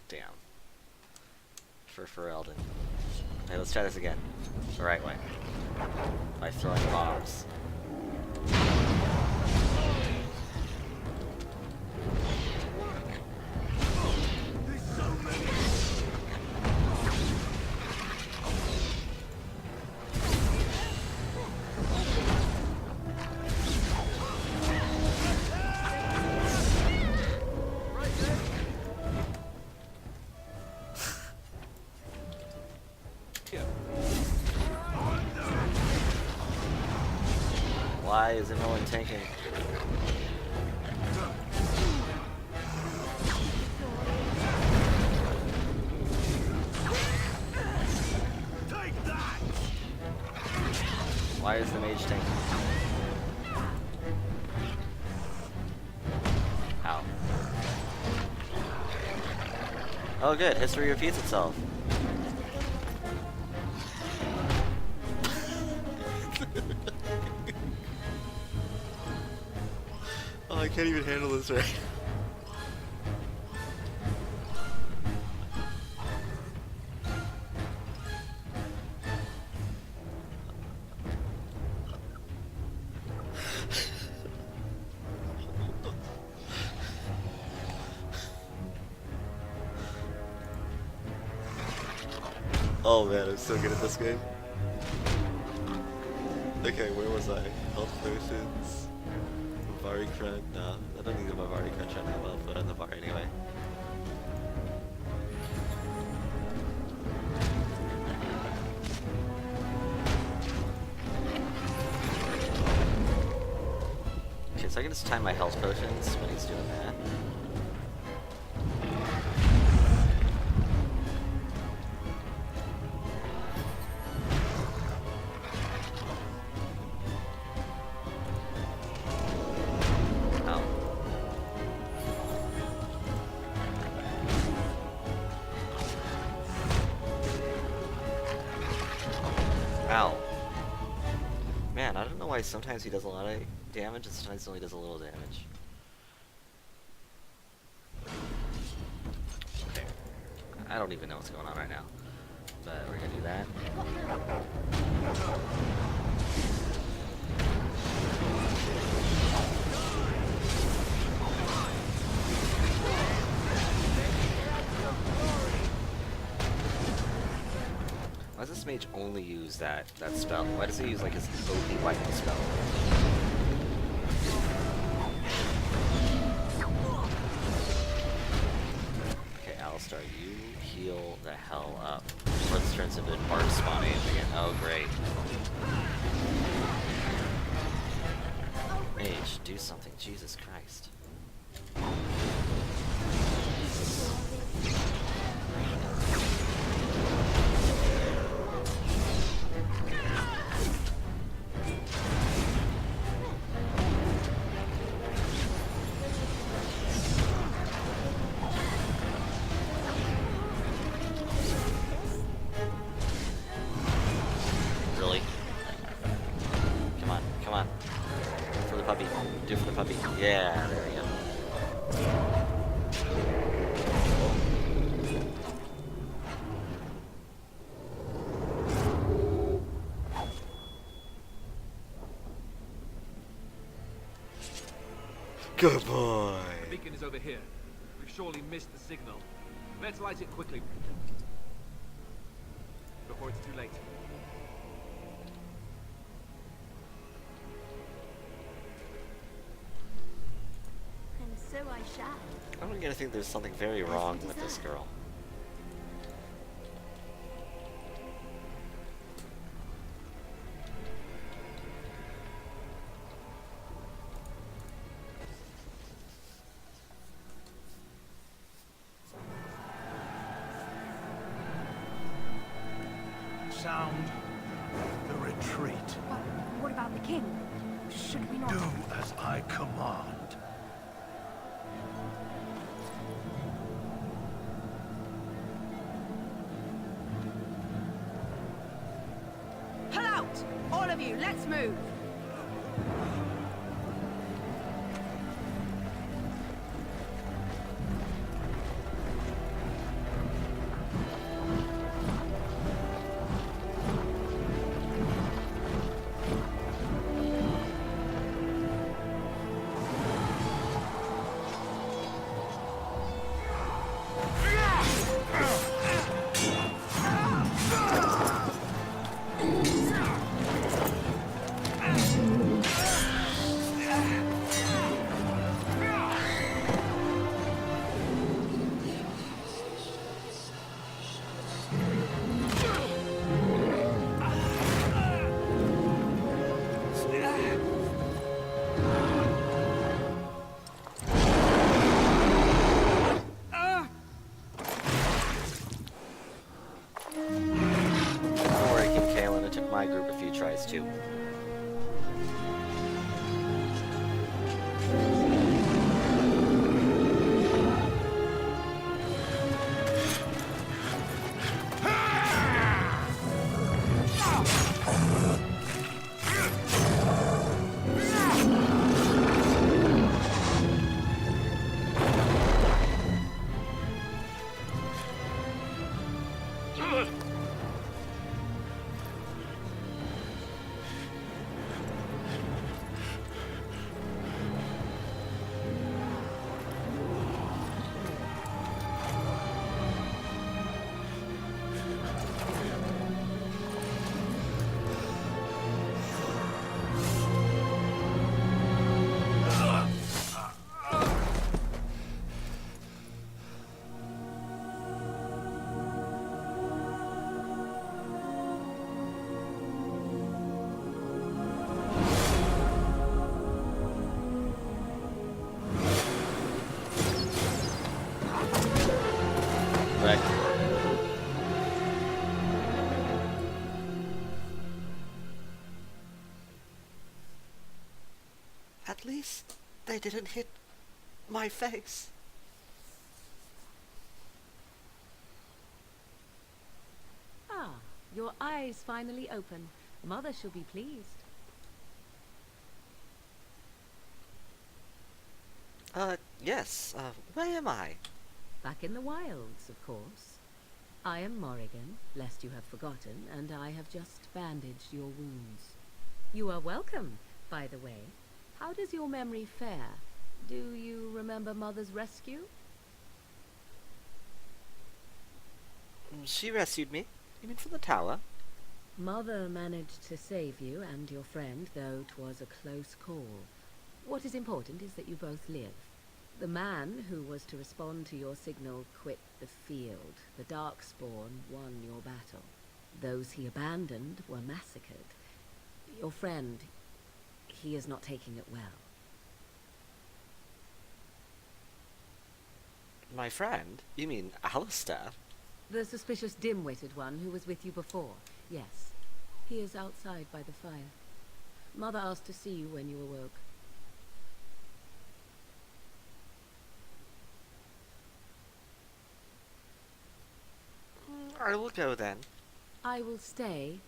Damn. For Ferelden. Okay, let's try this again. The right way. By throwing bombs. Why isn't no one tanking? Why is the mage tanking? Ow. Oh good, history repeats itself. Oh, I can't even handle this right. Oh man, I'm so good at this game. Okay, where was I? Health potions. Vari Crunch? No, I don't need my Vari Crunch right now, but I'll put on the bar anyway. Okay, so I can just time my health potions when he's doing that. Ow. Man, I don't know why sometimes he does a lot of damage and sometimes he only does a little damage. Okay. I don't even know what's going on right now. But we're gonna do that. Why does this mage only use that spell? Why does he use like his OP lightning spell? Okay, Alistar, you heal the hell up. Before this turns into Bard spawn age again. Oh great. Mage, do something, Jesus Christ. Really? Come on, come on. For the puppy. Do it for the puppy. Yeah, there we go. Good boy. The beacon is over here. We've surely missed the signal. Let's light it quickly. Before it's too late. And so I shall. I'm gonna think there's something very wrong with this girl. sound the retreat. But what about the king? Should we not... Do as I command. Pull out! All of you, let's move! Don't worry, King Kalen, it took my group a few tries too. Right. At least they didn't hit my face. Ah, your eyes finally open. Mother shall be pleased. Yes, where am I? Back in the wilds, of course. I am Morrigan, lest you have forgotten, and I have just bandaged your wounds. You are welcome, by the way. How does your memory fare? Do you remember Mother's rescue? She rescued me. You mean from the tower? Mother managed to save you and your friend, though 'twas a close call. What is important is that you both live. The man who was to respond to your signal quit the field. The Darkspawn won your battle. Those he abandoned were massacred. Your friend, he is not taking it well. My friend? You mean Alistair? The suspicious dim-witted one who was with you before. Yes. He is outside by the fire. Mother asked to see you when you awoke. I will go then. I will stay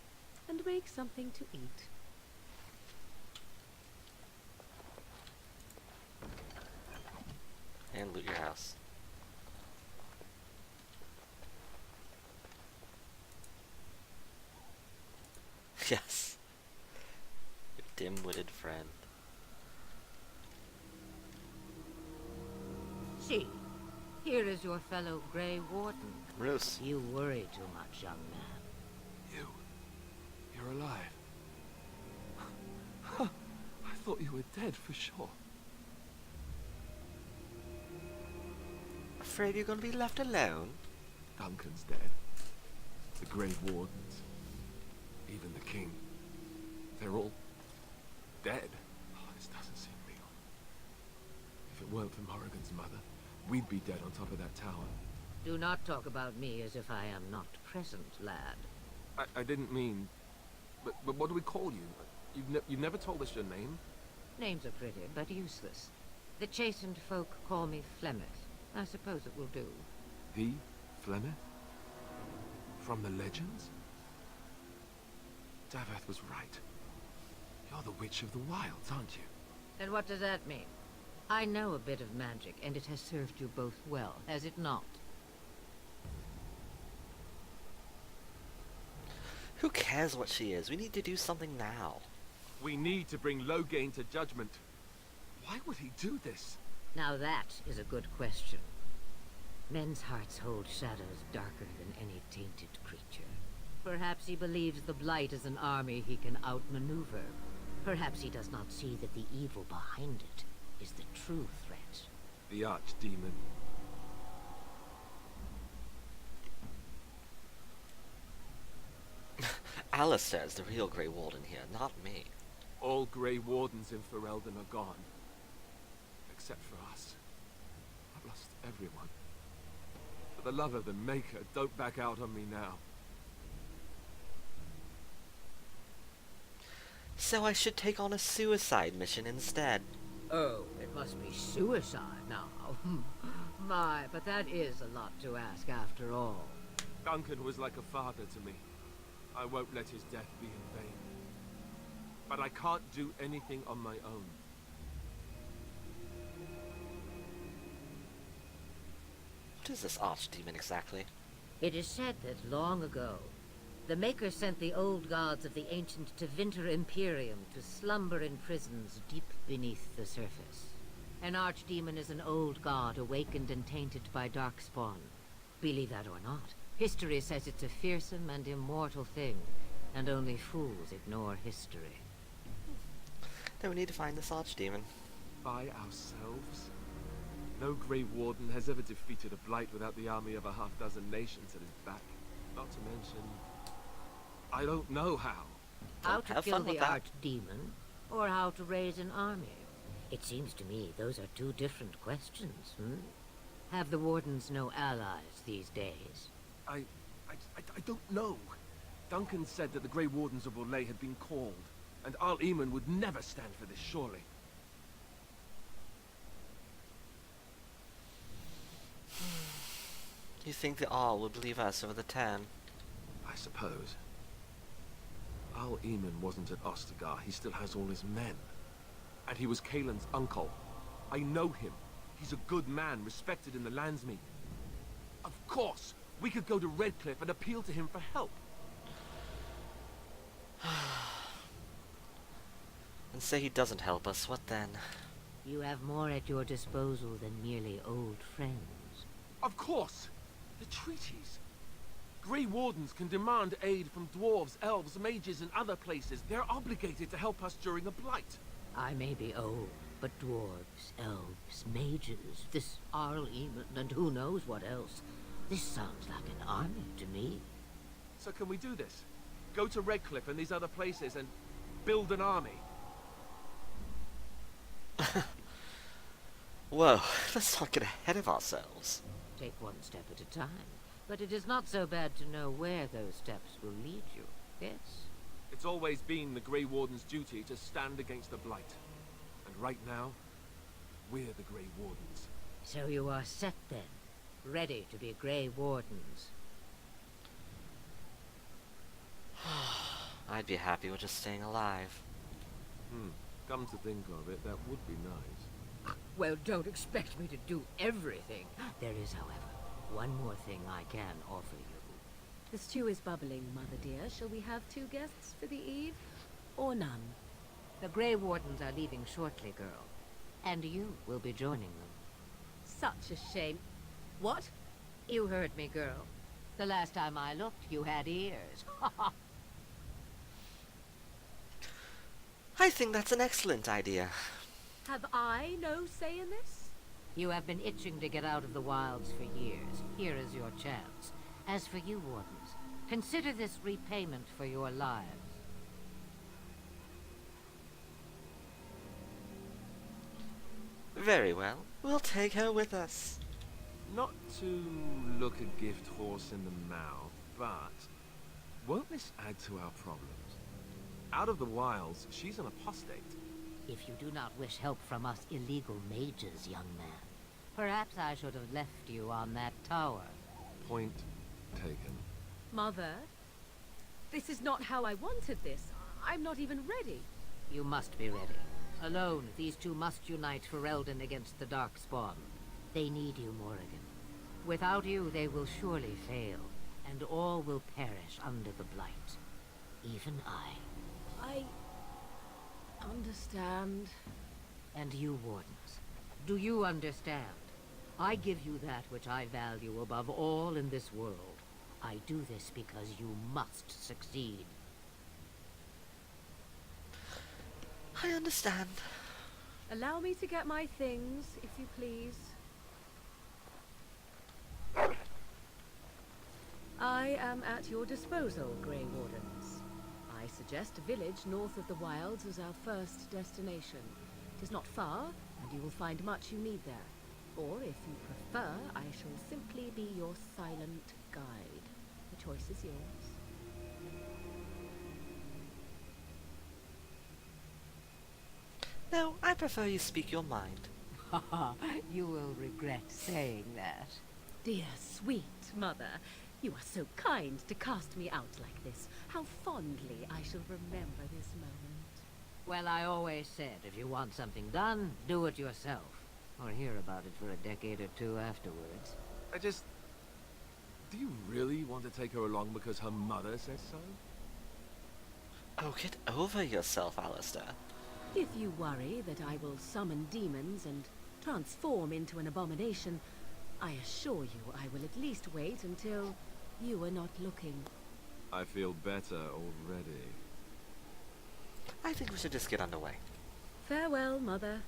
and make something to eat. And loot your house. Yes. Your dim-witted friend. See, here is your fellow Grey Warden. Bruce. You worry too much, young man. You're alive. I thought you were dead for sure. Afraid you're gonna be left alone? Duncan's dead. The Grey Wardens. Even the King. They're all dead. Oh, this doesn't seem real. If it weren't for Morrigan's mother, we'd be dead on top of that tower. Do not talk about me as if I am not present, lad. I didn't mean... But what do we call you? You've never told us your name? Names are pretty, but useless. The chastened folk call me Flemeth. I suppose it will do. The Flemeth? From the legends? Daveth was right. You're the Witch of the Wilds, aren't you? And what does that mean? I know a bit of magic, and it has served you both well, has it not? Who cares what she is? We need to do something now. We need to bring Loghain to judgment. Why would he do this? Now that is a good question. Men's hearts hold shadows darker than any tainted creature. Perhaps he believes the Blight is an army he can outmaneuver. Perhaps he does not see that the evil behind it is the true threat. The Archdemon. Alistair is the real Grey Warden here, not me. All Grey Wardens in Ferelden are gone. Except for us. I've lost everyone. For the love of the Maker, don't back out on me now. So I should take on a suicide mission instead. Oh, it must be suicide now. My, but that is a lot to ask after all. Duncan was like a father to me. I won't let his death be in vain. But I can't do anything on my own. What is this Archdemon exactly? It is said that long ago, the Maker sent the old gods of the ancient Tevinter Imperium to slumber in prisons deep beneath the surface. An Archdemon is an old god awakened and tainted by Darkspawn. Believe that or not, history says it's a fearsome and immortal thing, and only fools ignore history. Then we need to find this Archdemon. By ourselves? No Grey Warden has ever defeated a Blight without the army of a half-dozen nations at his back. Not to mention... I don't know how. How to Have kill fun the with that. Archdemon, or how to raise an army. It seems to me those are two different questions, Have the Wardens no allies these days? I don't know. Duncan said that the Grey Wardens of Orlais had been called, and Arl Eamon would never stand for this, surely. You think the Arl would believe us over the Tan? I suppose. Arl Eamon wasn't at Ostagar. He still has all his men. And he was Kaelin's uncle. I know him. He's a good man, respected in the Landsmeet. Of course! We could go to Redcliffe and appeal to him for help. And say he doesn't help us, what then? You have more at your disposal than merely old friends. Of course! The treaties. Grey Wardens can demand aid from dwarves, elves, mages, and other places. They're obligated to help us during a blight. I may be old, but dwarves, elves, mages, this Arl Eamon, and who knows what else. This sounds like an army to me. So can we do this? Go to Redcliffe and these other places and build an army? Whoa, let's not get ahead of ourselves. Take one step at a time. But it is not so bad to know where those steps will lead you, yes? It's always been the Grey Warden's duty to stand against the Blight. And right now, we're the Grey Wardens. So you are set then, ready to be Grey Wardens. I'd be happy with just staying alive. Come to think of it, that would be nice. Well, don't expect me to do everything. There is, however, one more thing I can offer you. The stew is bubbling, Mother dear. Shall we have 2 guests for the eve? Or none? The Grey Wardens are leaving shortly, girl. And you will be joining them. Such a shame. What? You heard me, girl. The last time I looked, you had ears. I think that's an excellent idea. Have I no say in this? You have been itching to get out of the wilds for years. Here is your chance. As for you, Wardens, consider this repayment for your lives. Very well. We'll take her with us. Not to look a gift horse in the mouth, but Won't this add to our problems? Out of the wilds, she's an apostate. If you do not wish help from us illegal mages, young man, perhaps I should have left you on that tower. Point taken. Mother, this is not how I wanted this. I'm not even ready. You must be ready. Alone, these two must unite Ferelden against the Darkspawn. They need you, Morrigan. Without you, they will surely fail, and all will perish under the Blight. Even I. Understand. And you, Wardens, do you understand? I give you that which I value above all in this world. I do this because you must succeed. I understand. Allow me to get my things, if you please. I am at your disposal, Grey Wardens. I suggest a village north of the Wilds as our first destination. It is not far, and you will find much you need there. Or, if you prefer, I shall simply be your silent guide. The choice is yours. No, I prefer you speak your mind. You will regret saying that. Dear, sweet mother, you are so kind to cast me out like this. How fondly I shall remember this moment. Well, I always said, if you want something done, do it yourself. Or hear about it for a decade or two afterwards. Do you really want to take her along because her mother says so? Oh, get over yourself, Alistair. If you worry that I will summon demons and transform into an abomination, I assure you I will at least wait until you are not looking. I feel better already. I think we should just get underway. Farewell, Mother.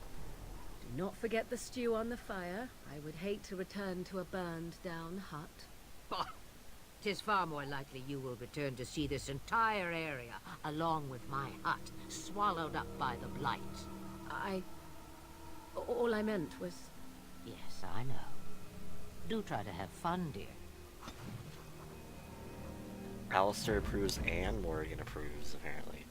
Do not forget the stew on the fire. I would hate to return to a burned-down hut. Bah! 'Tis far more likely you will return to see this entire area, along with my hut, swallowed up by the Blight. All I meant was... Yes, I know. Do try to have fun, dear. Alistair approves and Morrigan approves, apparently.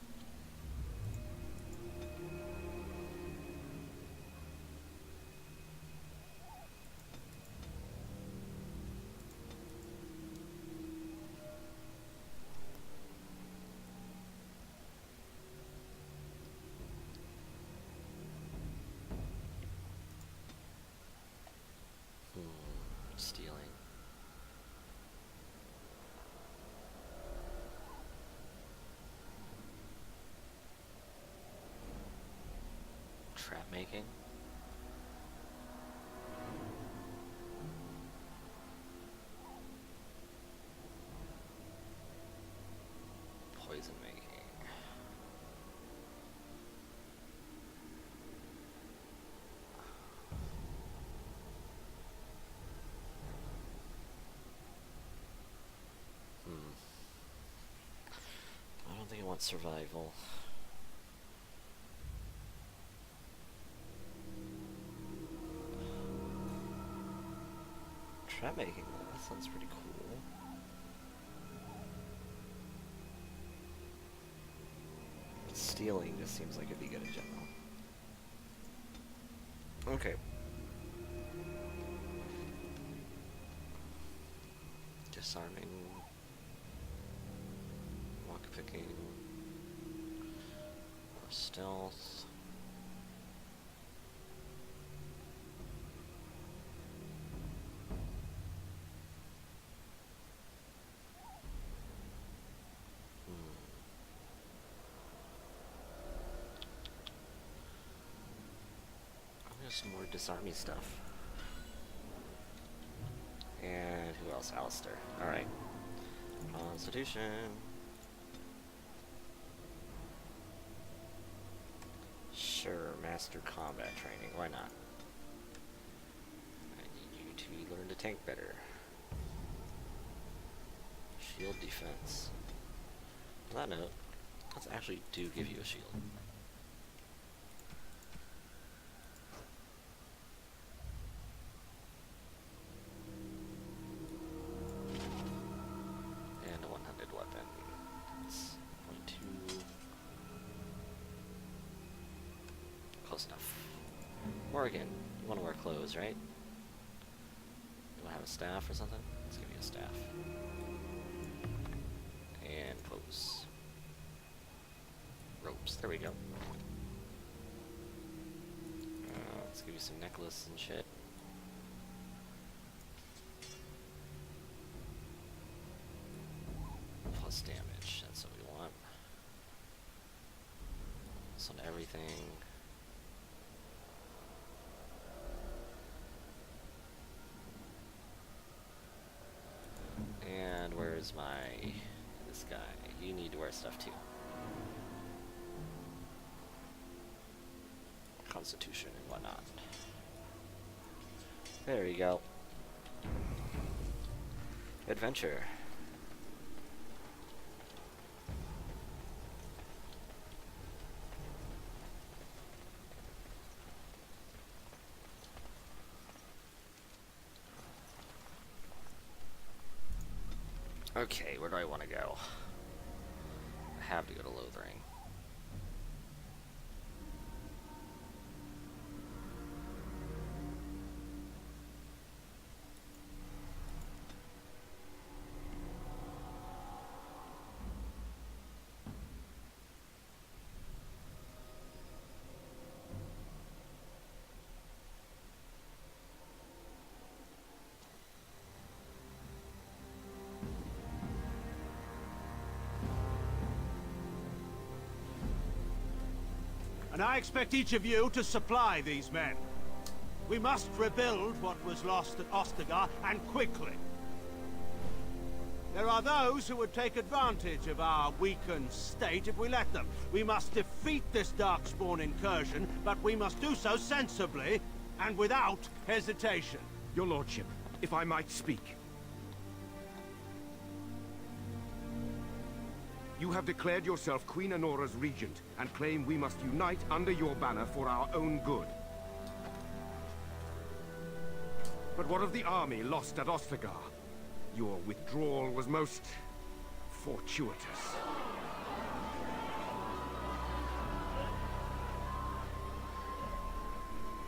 Stealing. Trap making. Poison making. I don't think I want survival. Trap making, though, that sounds pretty cool. But stealing just seems like it'd be good in general. Okay. Disarming. Lockpicking. More stealth. Some more disarmy stuff. And who else? Alistair. Alright. Constitution. Sure, master combat training. Why not? I need you to learn to tank better. Shield defense. On that note, let's actually do give you a shield. And a one-handed weapon. close enough. Morgan, you want to wear clothes, right? Do I have a staff or something? Let's give you a staff. And clothes. Ropes, there we go. Let's give you some necklace and shit. Plus damage, that's what we want. This on everything. And where's this guy? You need to wear stuff too. Constitution and whatnot. There you go. Adventure. Okay, where do I want to go? I have to go to Lothering. And I expect each of you to supply these men. We must rebuild what was lost at Ostagar, and quickly. There are those who would take advantage of our weakened state if we let them. We must defeat this Darkspawn incursion, but we must do so sensibly and without hesitation. Your lordship, if I might speak. You have declared yourself Queen Anora's regent, and claim we must unite under your banner for our own good. But what of the army lost at Ostagar? Your withdrawal was most fortuitous.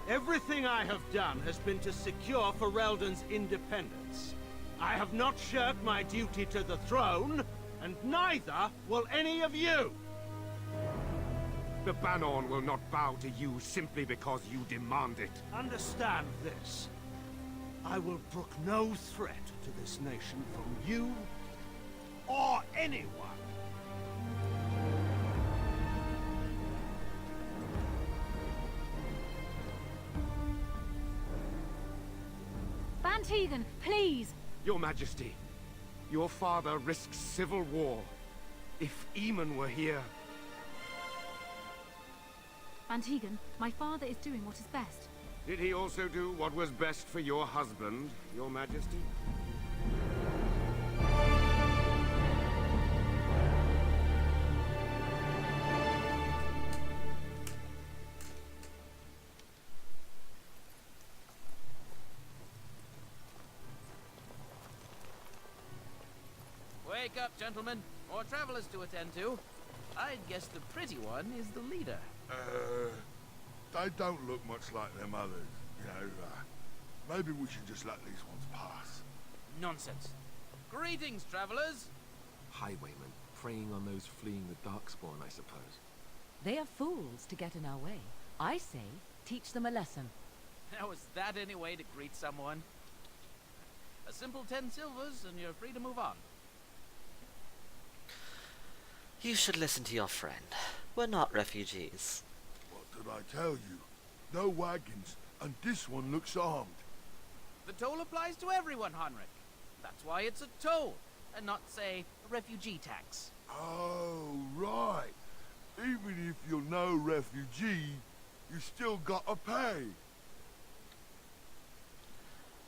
Everything I have done has been to secure Ferelden's independence. I have not shirked my duty to the throne, and neither will any of you! The Banon will not bow to you simply because you demand it. Understand this. I will brook no threat to this nation from you or anyone. Van Tegan, please! Your Majesty, your father risks civil war. If Eamon were here... Van Tegan, my father is doing what is best. Did he also do what was best for your husband, Your Majesty? Wake up, gentlemen. More travelers to attend to. I'd guess the pretty one is the leader. They don't look much like them others, you know. Maybe we should just let these ones pass. Nonsense. Greetings, travelers. Highwaymen, preying on those fleeing the Darkspawn, I suppose. They are fools to get in our way. I say, teach them a lesson. Now, is that any way to greet someone? A simple 10 silvers and you're free to move on. You should listen to your friend. We're not refugees. What did I tell you? No wagons, and this one looks armed. The toll applies to everyone, Henrik. That's why it's a toll, and not, say, a refugee tax. Oh, right. Even if you're no refugee, you still gotta pay.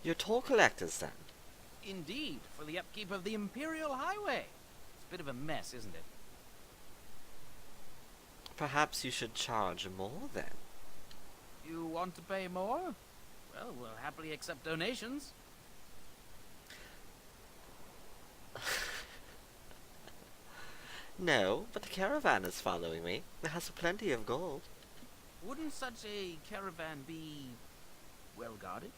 You're toll collectors, then? Indeed, for the upkeep of the Imperial Highway. It's a bit of a mess, isn't it? Perhaps you should charge more, then. You want to pay more? Well, we'll happily accept donations. No, but the caravan is following me. It has plenty of gold. Wouldn't such a caravan be well guarded?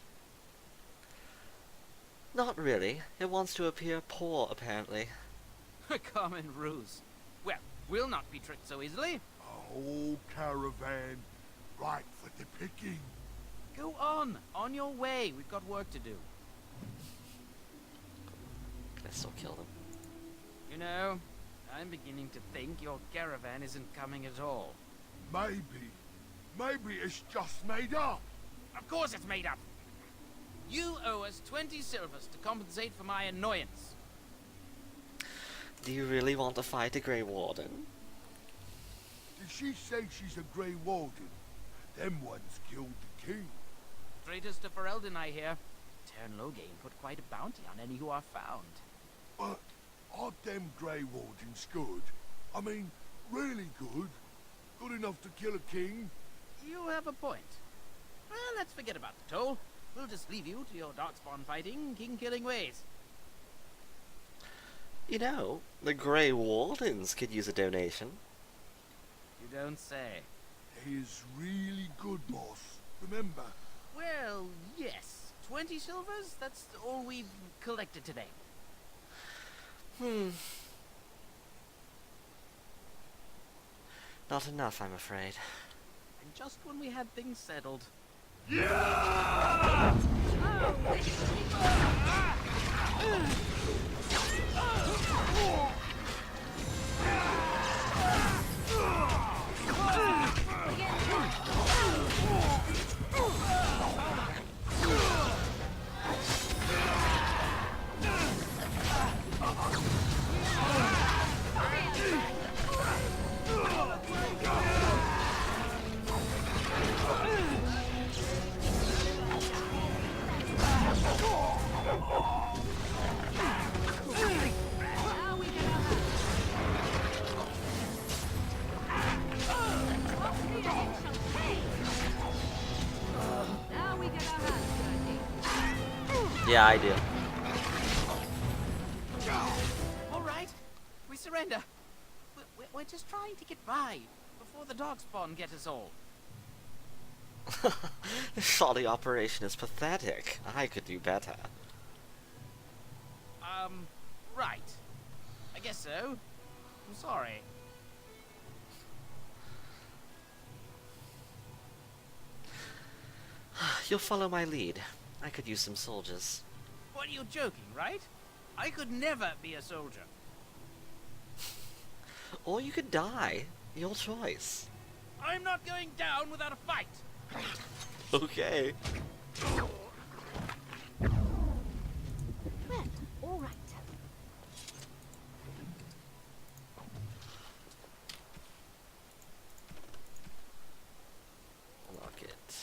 Not really. It wants to appear poor, apparently. A common ruse. Well, we'll not be tricked so easily. A whole caravan, right for the picking. Go on your way. We've got work to do. Can I still kill them? You know, I'm beginning to think your caravan isn't coming at all. Maybe it's just made up. Of course it's made up. You owe us 20 silvers to compensate for my annoyance. Do you really want to fight a Grey Warden? Did she say she's a Grey Warden? Them ones killed the king. Traitors to Ferelden, I hear. Tern Loghain put quite a bounty on any who are found. But are them Grey Wardens good? I mean, really good? Good enough to kill a king? You have a point. Well, let's forget about the toll. We'll just leave you to your darkspawn fighting, king-killing ways. You know, the Grey Wardens could use a donation. You don't say. He is really good, boss. Remember? Well, yes. 20 silvers? That's all we've collected today. Not enough, I'm afraid. And just when we had things settled. Yeah, I do. All right, we surrender. We're just trying to get by before the darkspawn get us all. This shoddy operation is pathetic. I could do better. Right. I guess so. I'm sorry. You'll follow my lead. I could use some soldiers. What, are you joking, right? I could never be a soldier. Or you could die. Your choice. I'm not going down without a fight. Okay. Well, all right. Lock it.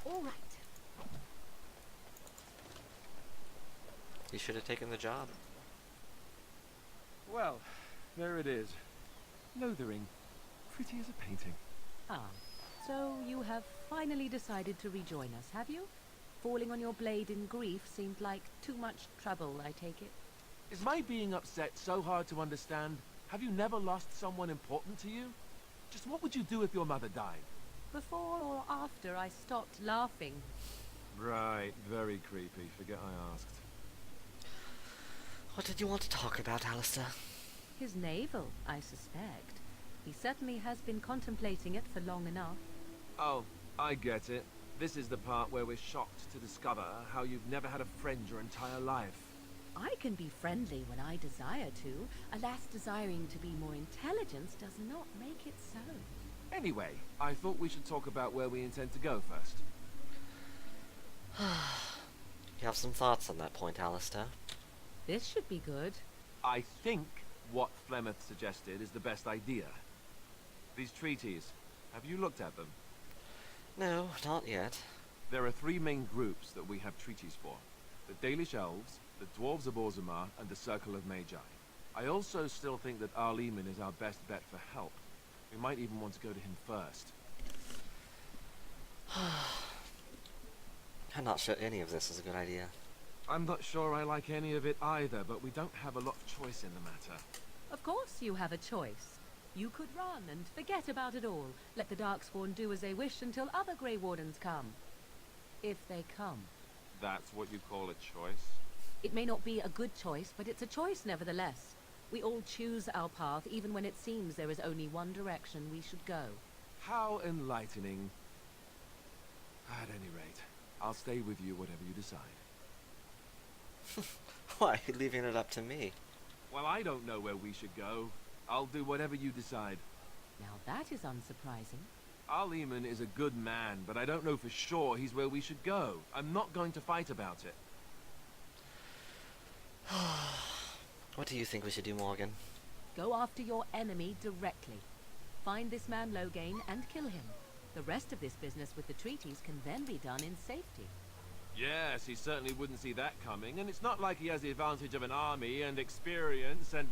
All right. You should have taken the job. Well, there it is. Lothering. Pretty as a painting. Ah, so you have finally decided to rejoin us, have you? Falling on your blade in grief seemed like too much trouble, I take it. Is my being upset so hard to understand? Have you never lost someone important to you? Just what would you do if your mother died? Before or after I stopped laughing. Right, very creepy. Forget I asked. What did you want to talk about, Alistair? His navel, I suspect. He certainly has been contemplating it for long enough. Oh, I get it. This is the part where we're shocked to discover how you've never had a friend your entire life. I can be friendly when I desire to. Alas, desiring to be more intelligent does not make it so. Anyway, I thought we should talk about where we intend to go first. You have some thoughts on that point, Alistair? This should be good. I think what Flemeth suggested is the best idea. These treaties, have you looked at them? No, not yet. There are three main groups that we have treaties for. The Dalish Elves, the Dwarves of Orzammar, and the Circle of Magi. I also still think that Arleman is our best bet for help. We might even want to go to him first. I'm not sure any of this is a good idea. I'm not sure I like any of it either, but we don't have a lot of choice in the matter. Of course you have a choice. You could run and forget about it all. Let the Darkspawn do as they wish until other Grey Wardens come. If they come. That's what you call a choice? It may not be a good choice, but it's a choice nevertheless. We all choose our path, even when it seems there is only one direction we should go. How enlightening. At any rate, I'll stay with you whatever you decide. Why, leaving it up to me? Well, I don't know where we should go. I'll do whatever you decide. Now that is unsurprising. Al-Eman is a good man, but I don't know for sure he's where we should go. I'm not going to fight about it. What do you think we should do, Morgan? Go after your enemy directly. Find this man Loghain and kill him. The rest of this business with the treaties can then be done in safety. Yes, he certainly wouldn't see that coming, and it's not like he has the advantage of an army and experience and...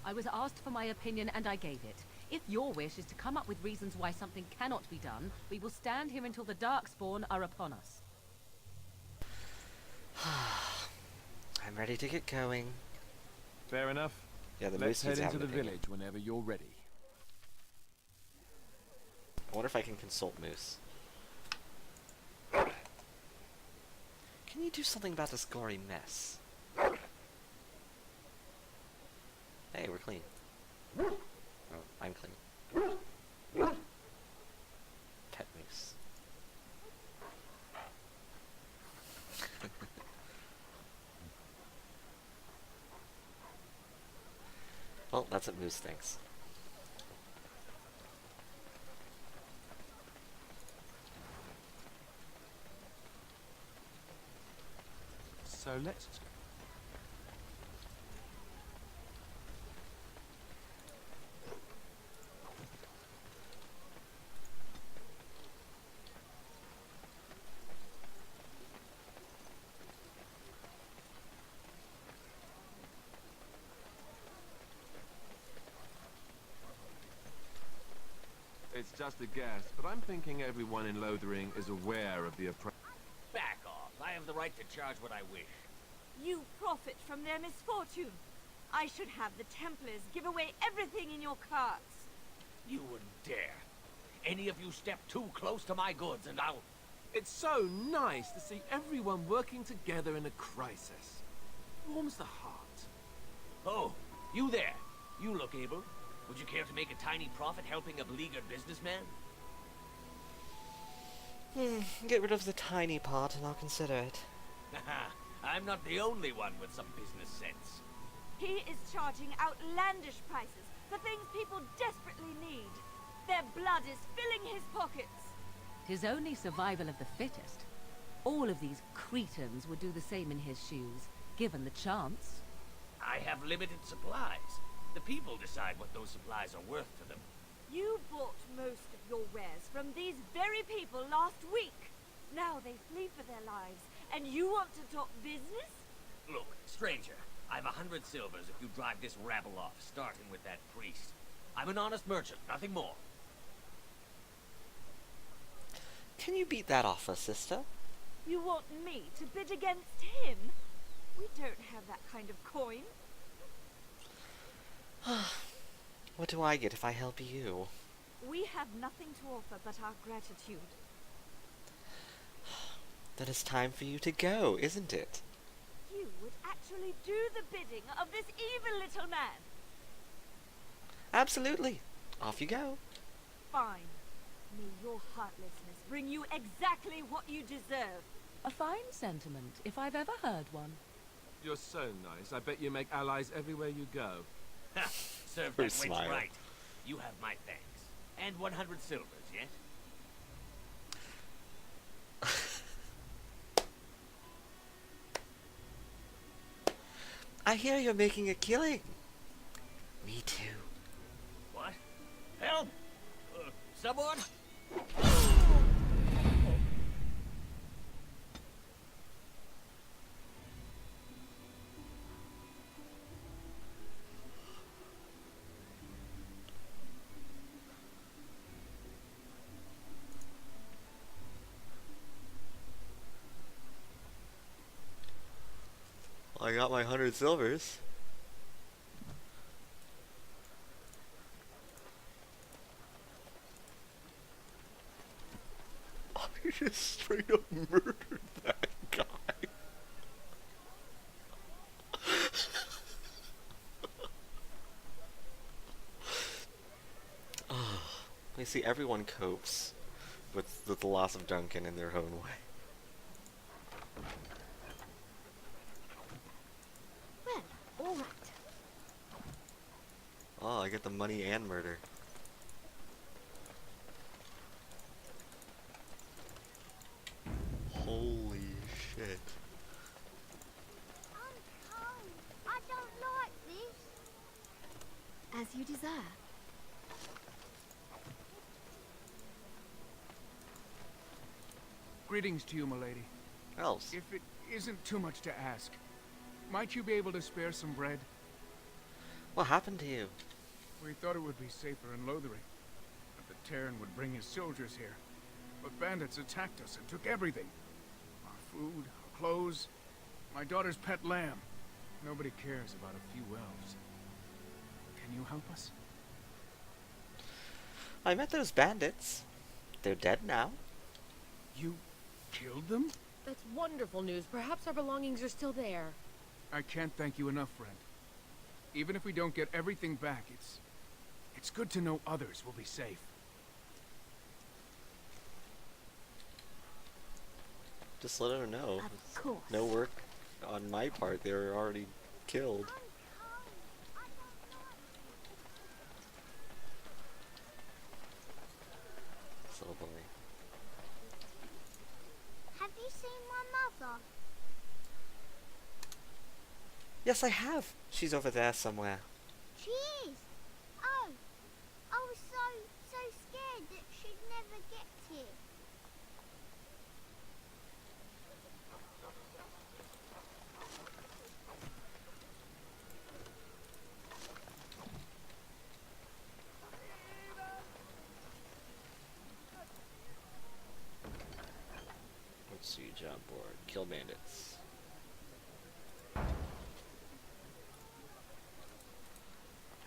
I was asked for my opinion and I gave it. If your wish is to come up with reasons why something cannot be done, we will stand here until the Darkspawn are upon us. I'm ready to get going. Fair enough. Yeah, the Let's moose head needs to into have the an opinion. village whenever you're ready. I wonder if I can consult Moose. Can you do something about this gory mess? Hey, we're clean. Oh, I'm clean. Pet Moose. Well, that's what Moose thinks. So let's... It's just a guess, but I'm thinking everyone in Lothering is aware of the approach. Back off. I have the right to charge what I wish. You profit from their misfortune. I should have the Templars give away everything in your carts. You wouldn't dare. Any of you step too close to my goods and I'll... It's so nice to see everyone working together in a crisis. Warms the heart. Oh, you there. You look able. Would you care to make a tiny profit helping a beleaguered businessman? Get rid of the tiny part and I'll consider it. Haha, I'm not the only one with some business sense. He is charging outlandish prices for things people desperately need. Their blood is filling his pockets. 'Tis only survival of the fittest. All of these cretins would do the same in his shoes, given the chance. I have limited supplies. The people decide what those supplies are worth to them. You bought most of your wares from these very people last week. Now they flee for their lives, and you want to talk business? Look, stranger, I've 100 silvers if you drive this rabble off, starting with that priest. I'm an honest merchant, nothing more. Can you beat that offer, sister? You want me to bid against him? We don't have that kind of coin. What do I get if I help you? We have nothing to offer but our gratitude. Then it's time for you to go, isn't it? You would actually do the bidding of this evil little man. Absolutely. Off you go. Fine. May your heartlessness bring you exactly what you deserve. A fine sentiment, if I've ever heard one. You're so nice. I bet you make allies everywhere you go. Ha! Serve Her that wench smile. right. You have my thanks. And 100 silvers, yes? I hear you're making a killing. Me too. What? Help! Someone? I got my 100 silvers. I just straight up murdered that guy. I see everyone copes with the loss of Duncan in their own way. Well, all right. Oh, I get the money and murder. Holy shit. I don't like this. As you desire. Greetings to you, milady. Elves. If it isn't too much to ask, might you be able to spare some bread? What happened to you? We thought it would be safer in Lothering, that the Terran would bring his soldiers here. But bandits attacked us and took everything. Our food, our clothes, my daughter's pet lamb. Nobody cares about a few elves. Can you help us? I met those bandits. They're dead now. You killed them? That's wonderful news. Perhaps our belongings are still there. I can't thank you enough, friend. Even if we don't get everything back, it's good to know others will be safe. Just let her know. Of course. No work on my part. They were already killed. This little boy. Have you seen my mother? Yes, I have. She's over there somewhere. She is. Oh, I was so scared that she'd never get here. Let's see, job board. Kill bandits.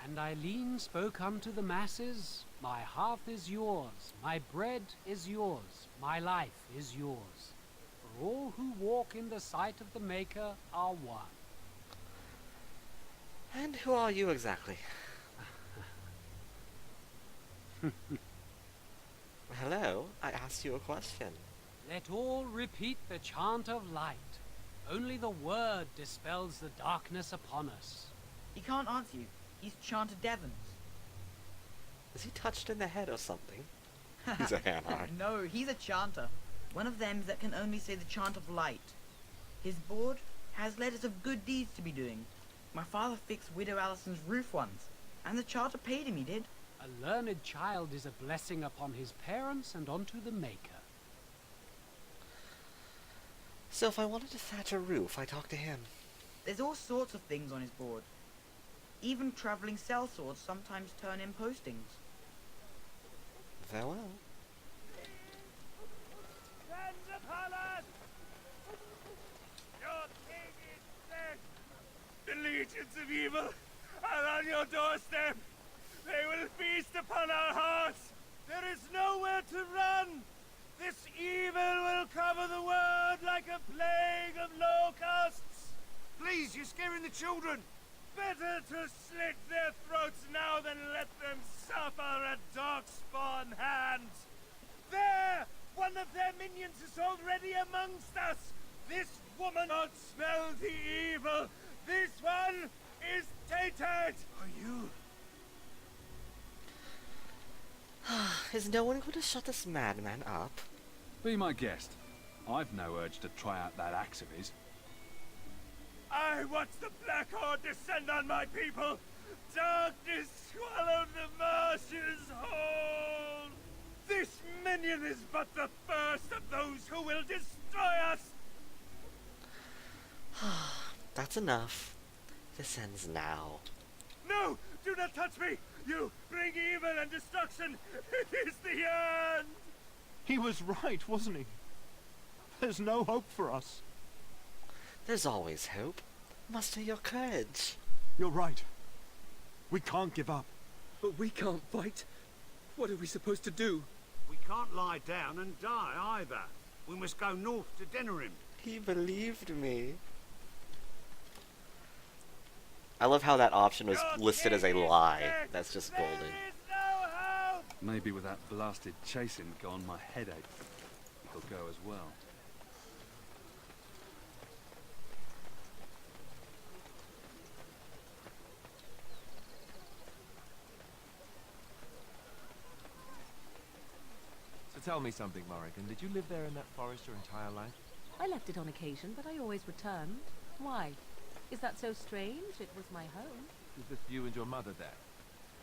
And Eileen spoke unto the masses, my hearth is yours, my bread is yours, my life is yours. For all who walk in the sight of the Maker are one. And who are you exactly? Hello, I asked you a question. Let all repeat the chant of light. Only the word dispels the darkness upon us. He can't answer you. He's chanted Devons. Is he touched in the head or something? He's a Hanar. No, he's a chanter. One of them that can only say the chant of light. His board has letters of good deeds to be doing. My father fixed Widow Allison's roof once, and the charter paid him, he did. A learned child is a blessing upon his parents and onto the Maker. So if I wanted to thatch a roof, I talk to him. There's all sorts of things on his board. Even traveling sellswords sometimes turn in postings. Farewell. Stand upon us! Your king is dead! The legions of evil are on your doorstep! They will feast upon our hearts! There is nowhere to run! This evil will cover the world like a plague of locusts! Please, you're scaring the children! Better to slit their throats now than let them suffer at Darkspawn hands! There! One of their minions is already amongst us! This woman not smell the evil! This one is tainted! Are you? Is no one going to shut this madman up? Be my guest. I've no urge to try out that axe of his. I watch the Black Horde descend on my people! Darkness swallowed the marshes whole! This minion is but the first of those who will destroy us! That's enough. This ends now. No! Do not touch me! You bring evil and destruction! It is the end! He was right, wasn't he? There's no hope for us. There's always hope. Muster your courage. You're right. We can't give up. But we can't fight. What are we supposed to do? We can't lie down and die either. We must go north to Denerim. He believed me. I love how that option was listed as a lie. That's just golden. Maybe with that blasted chasing gone, my headache will go as well. So tell me something, Morrigan. Did you live there in that forest your entire life? I left it on occasion, but I always returned. Why? Is that so strange? It was my home. Was just you and your mother there?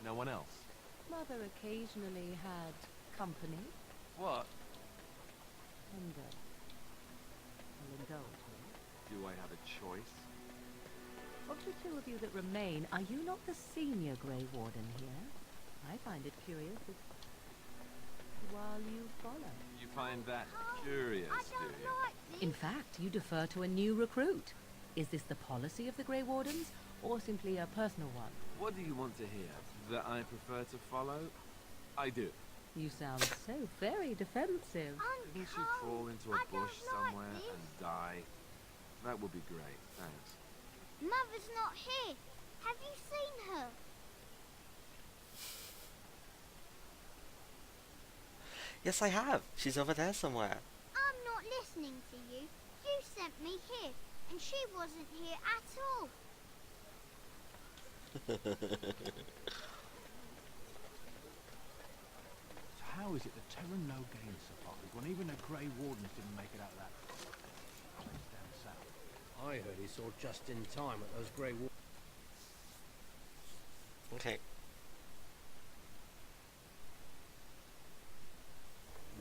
No one else? Mother occasionally had company. What? And, will indulge me. Do I have a choice? Of the two of you that remain, are you not the senior Grey Warden here? I find it curious that while you follow. You find that curious, do you? In fact, you defer to a new recruit. Is this the policy of the Grey Wardens, or simply a personal one? What do you want to hear? That I prefer to follow? I do. You sound so very defensive. Didn't you crawl into a bush somewhere and die? That would be great, thanks. Mother's not here. Have you seen her? Yes, I have. She's over there somewhere. I'm not listening to you. You sent me here, and she wasn't here at all. So how is it the Terran no gain survived when even the Grey Wardens didn't make it out of that place down south? I heard he saw just in time at those Grey Wardens. Okay.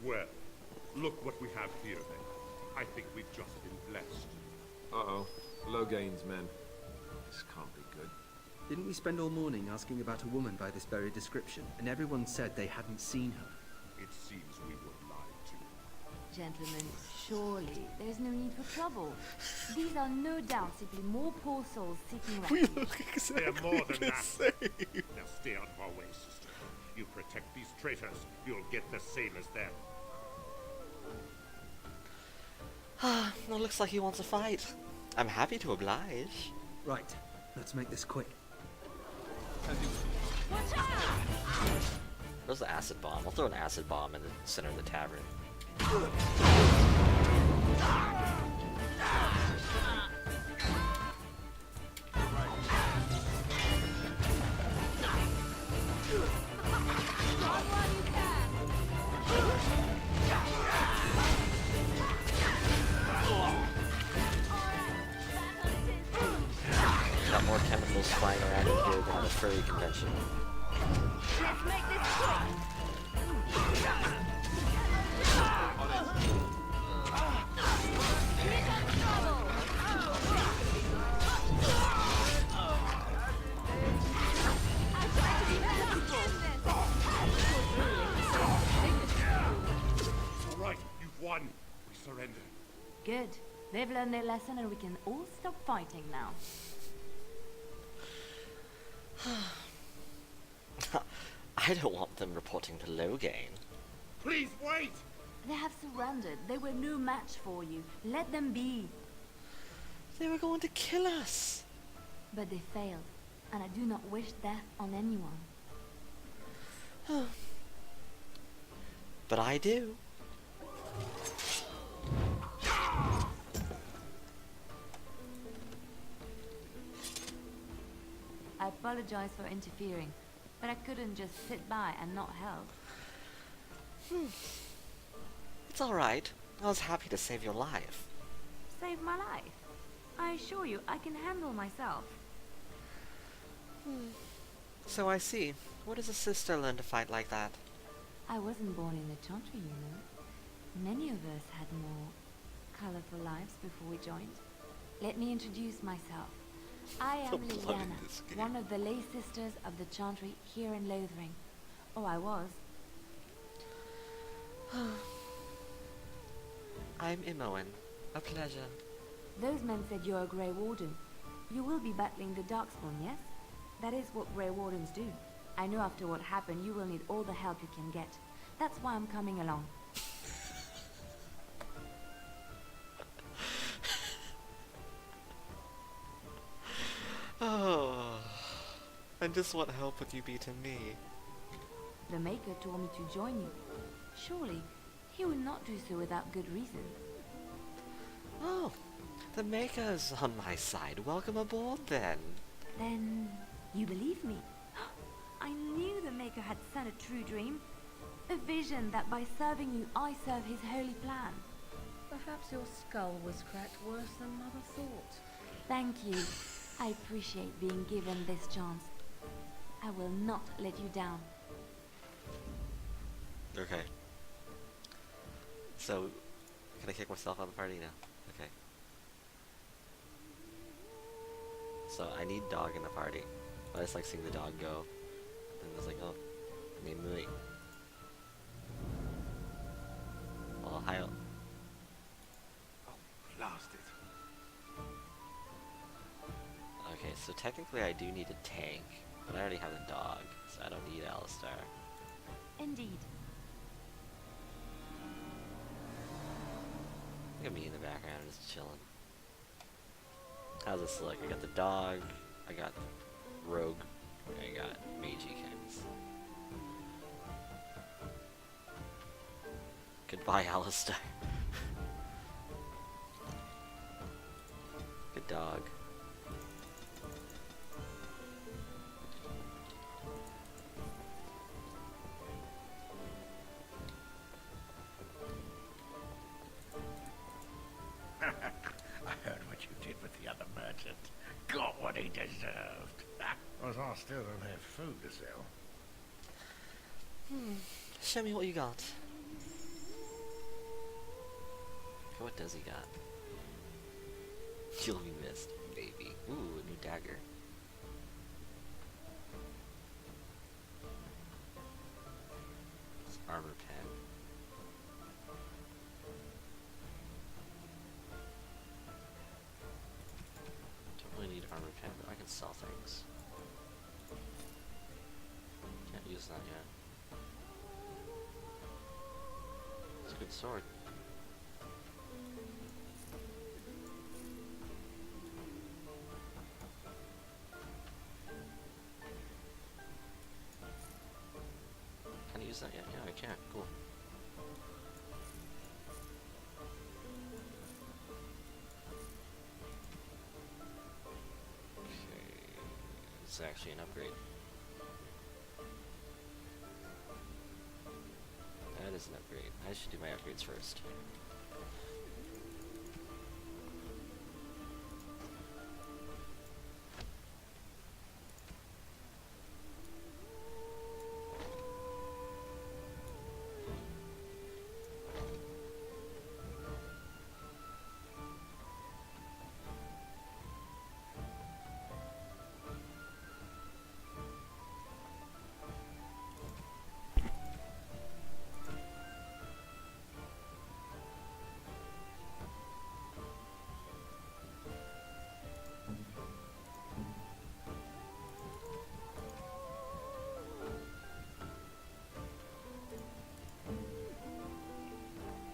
Well, look what we have here then. I think we've just been blessed. Uh-oh. Loghain's men. This can't be good. Didn't we spend all morning asking about a woman by this very description, and everyone said they hadn't seen her? It seems we were lied to. Gentlemen, surely there's no need for trouble. These are no doubt simply more poor souls seeking refuge. They're more than that. Now stay out of our way, sister. You protect these traitors, you'll get the same as them. Ah, well, looks like he wants a fight. I'm happy to oblige. Right, let's make this quick. There's the acid bomb. I'll throw an acid bomb in the center of the tavern. Got more chemicals flying around in here than at a furry convention. Let's make this quick. All right, you've won. We surrender. Good. They've learned their lesson and we can all stop fighting now. I don't want them reporting to Loghain. Please wait! They have surrendered. They were no match for you. Let them be. They were going to kill us. But they failed, and I do not wish death on anyone. But I do. I apologize for interfering, but I couldn't just sit by and not help. It's alright. I was happy to save your life. Save my life. I assure you, I can handle myself. So I see. Where does a sister learn to fight like that? I wasn't born in the Chantry, you know. Many of us had more colorful lives before we joined. Let me introduce myself. I am Liliana, one of the lay sisters of the Chantry here in Lothering. Oh, I was. I'm Imoen. A pleasure. Those men said you're a Grey Warden. You will be battling the Darkspawn, yes? That is what Grey Wardens do. I know after what happened, you will need all the help you can get. That's why I'm coming along. Oh, and just what help would you be to me? The Maker told me to join you. Surely, he would not do so without good reason. Oh, the Maker is on my side. Welcome aboard, then. Then, you believe me? I knew the Maker had sent a true dream. A vision that by serving you, I serve his holy plan. Perhaps your skull was cracked worse than Mother thought. Thank you. I appreciate being given this chance. I will not let you down. Okay. So, can I kick myself out of the party now? Okay. So, I need dog in the party. I just like seeing the dog go. And it's like, oh, name Mui. Oh, hi. Oh, blast it. Okay, so technically I do need a tank, but I already have a dog, so I don't need Alistar. Indeed. Look at me in the background just chilling. How's this look? I got the dog, I got Rogue, I got Meiji Kings. Goodbye, Alistar. Good dog. I heard what you did with the other merchant. Got what he deserved. Because I still don't have food to sell. Show me what you got. Okay, what does he got? You'll be missed, baby. Ooh, a new dagger. It's armor pen. Don't really need armor pen, but I can sell things. Can't use that yet. It's a good sword. Can I use that yet? Yeah, I can. Cool. Okay. It's actually an upgrade. That is an upgrade. I should do my upgrades first.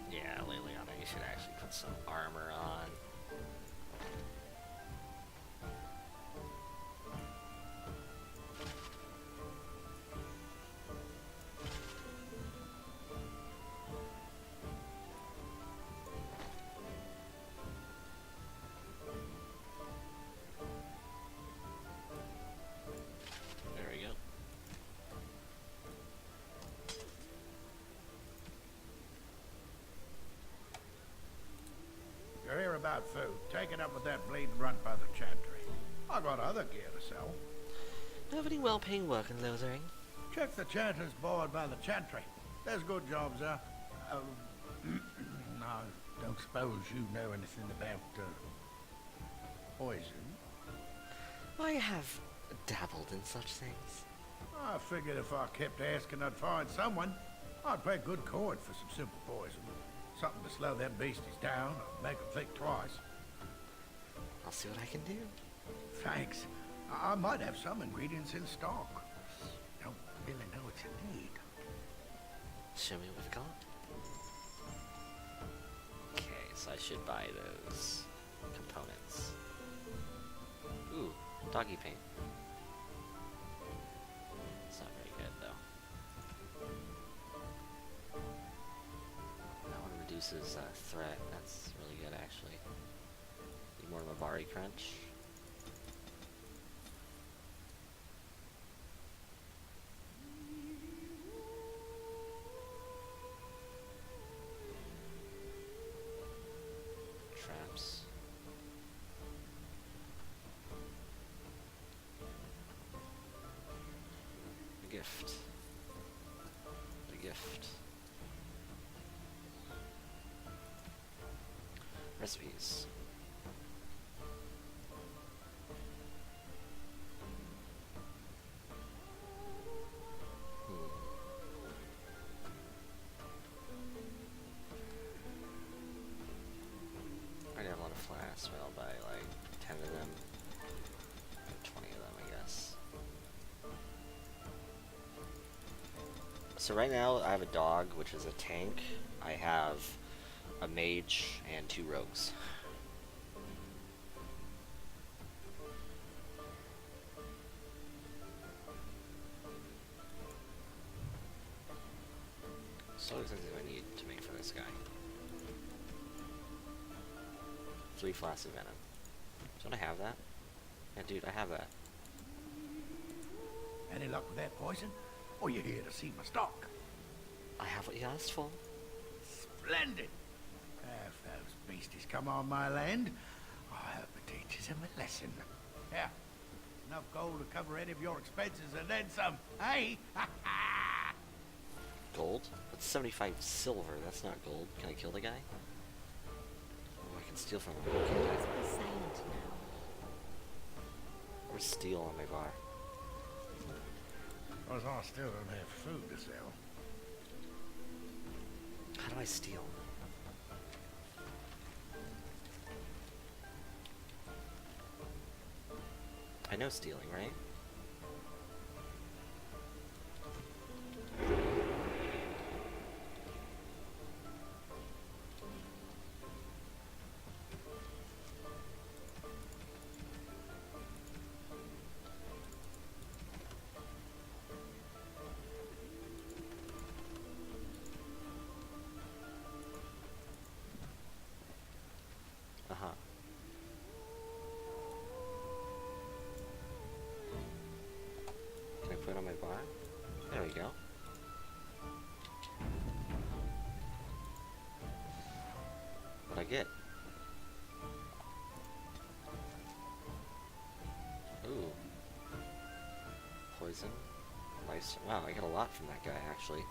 Yeah, Liliana, you should actually put some armor on. There we go. You're here about food. Take it up with that bleeding runt by the chantry. I got other gear to sell. Do you have any well-paying work in Lothering? Check the chanter's board by the chantry. There's good jobs there. No, don't suppose you know anything about poison? I have dabbled in such things. I figured if I kept asking, I'd find someone. I'd pay good coin for some simple poison. Something to slow them beasties down, or make them think twice. I'll see what I can do. Thanks. I might have some ingredients in stock. Don't really know what you need. Show me what we've got. Okay, so I should buy those components. Ooh, doggy paint. It's not very good though. That one reduces threat. That's really good actually. Need more Mabari Crunch. Traps. A gift. A gift. Recipes. I have a lot of flasks, but I'll buy like 10 of them, or 20 of them, I guess. So right now I have a dog, which is a tank. I have a mage and 2 rogues. So what exactly do I need to make for this guy? 3 flasks of venom. Don't I have that? Yeah, dude, I have that. Any luck with that poison? Or you here to see my stock? I have what you asked for. Splendid! If those beasties come on my land, I hope it teaches them a lesson. Yeah, enough gold to cover any of your expenses and then some. Hey! Gold? That's 75 silver. That's not gold. Can I kill the guy? Oh, I can steal from him. Okay. Where's steel on my bar? Well, I still don't have food to sell. How do I steal? I know stealing, right? Uh-huh. Can I put it on my bar? There we go. What'd I get? Ooh. Poison. Nice. Wow, I got a lot from that guy, actually.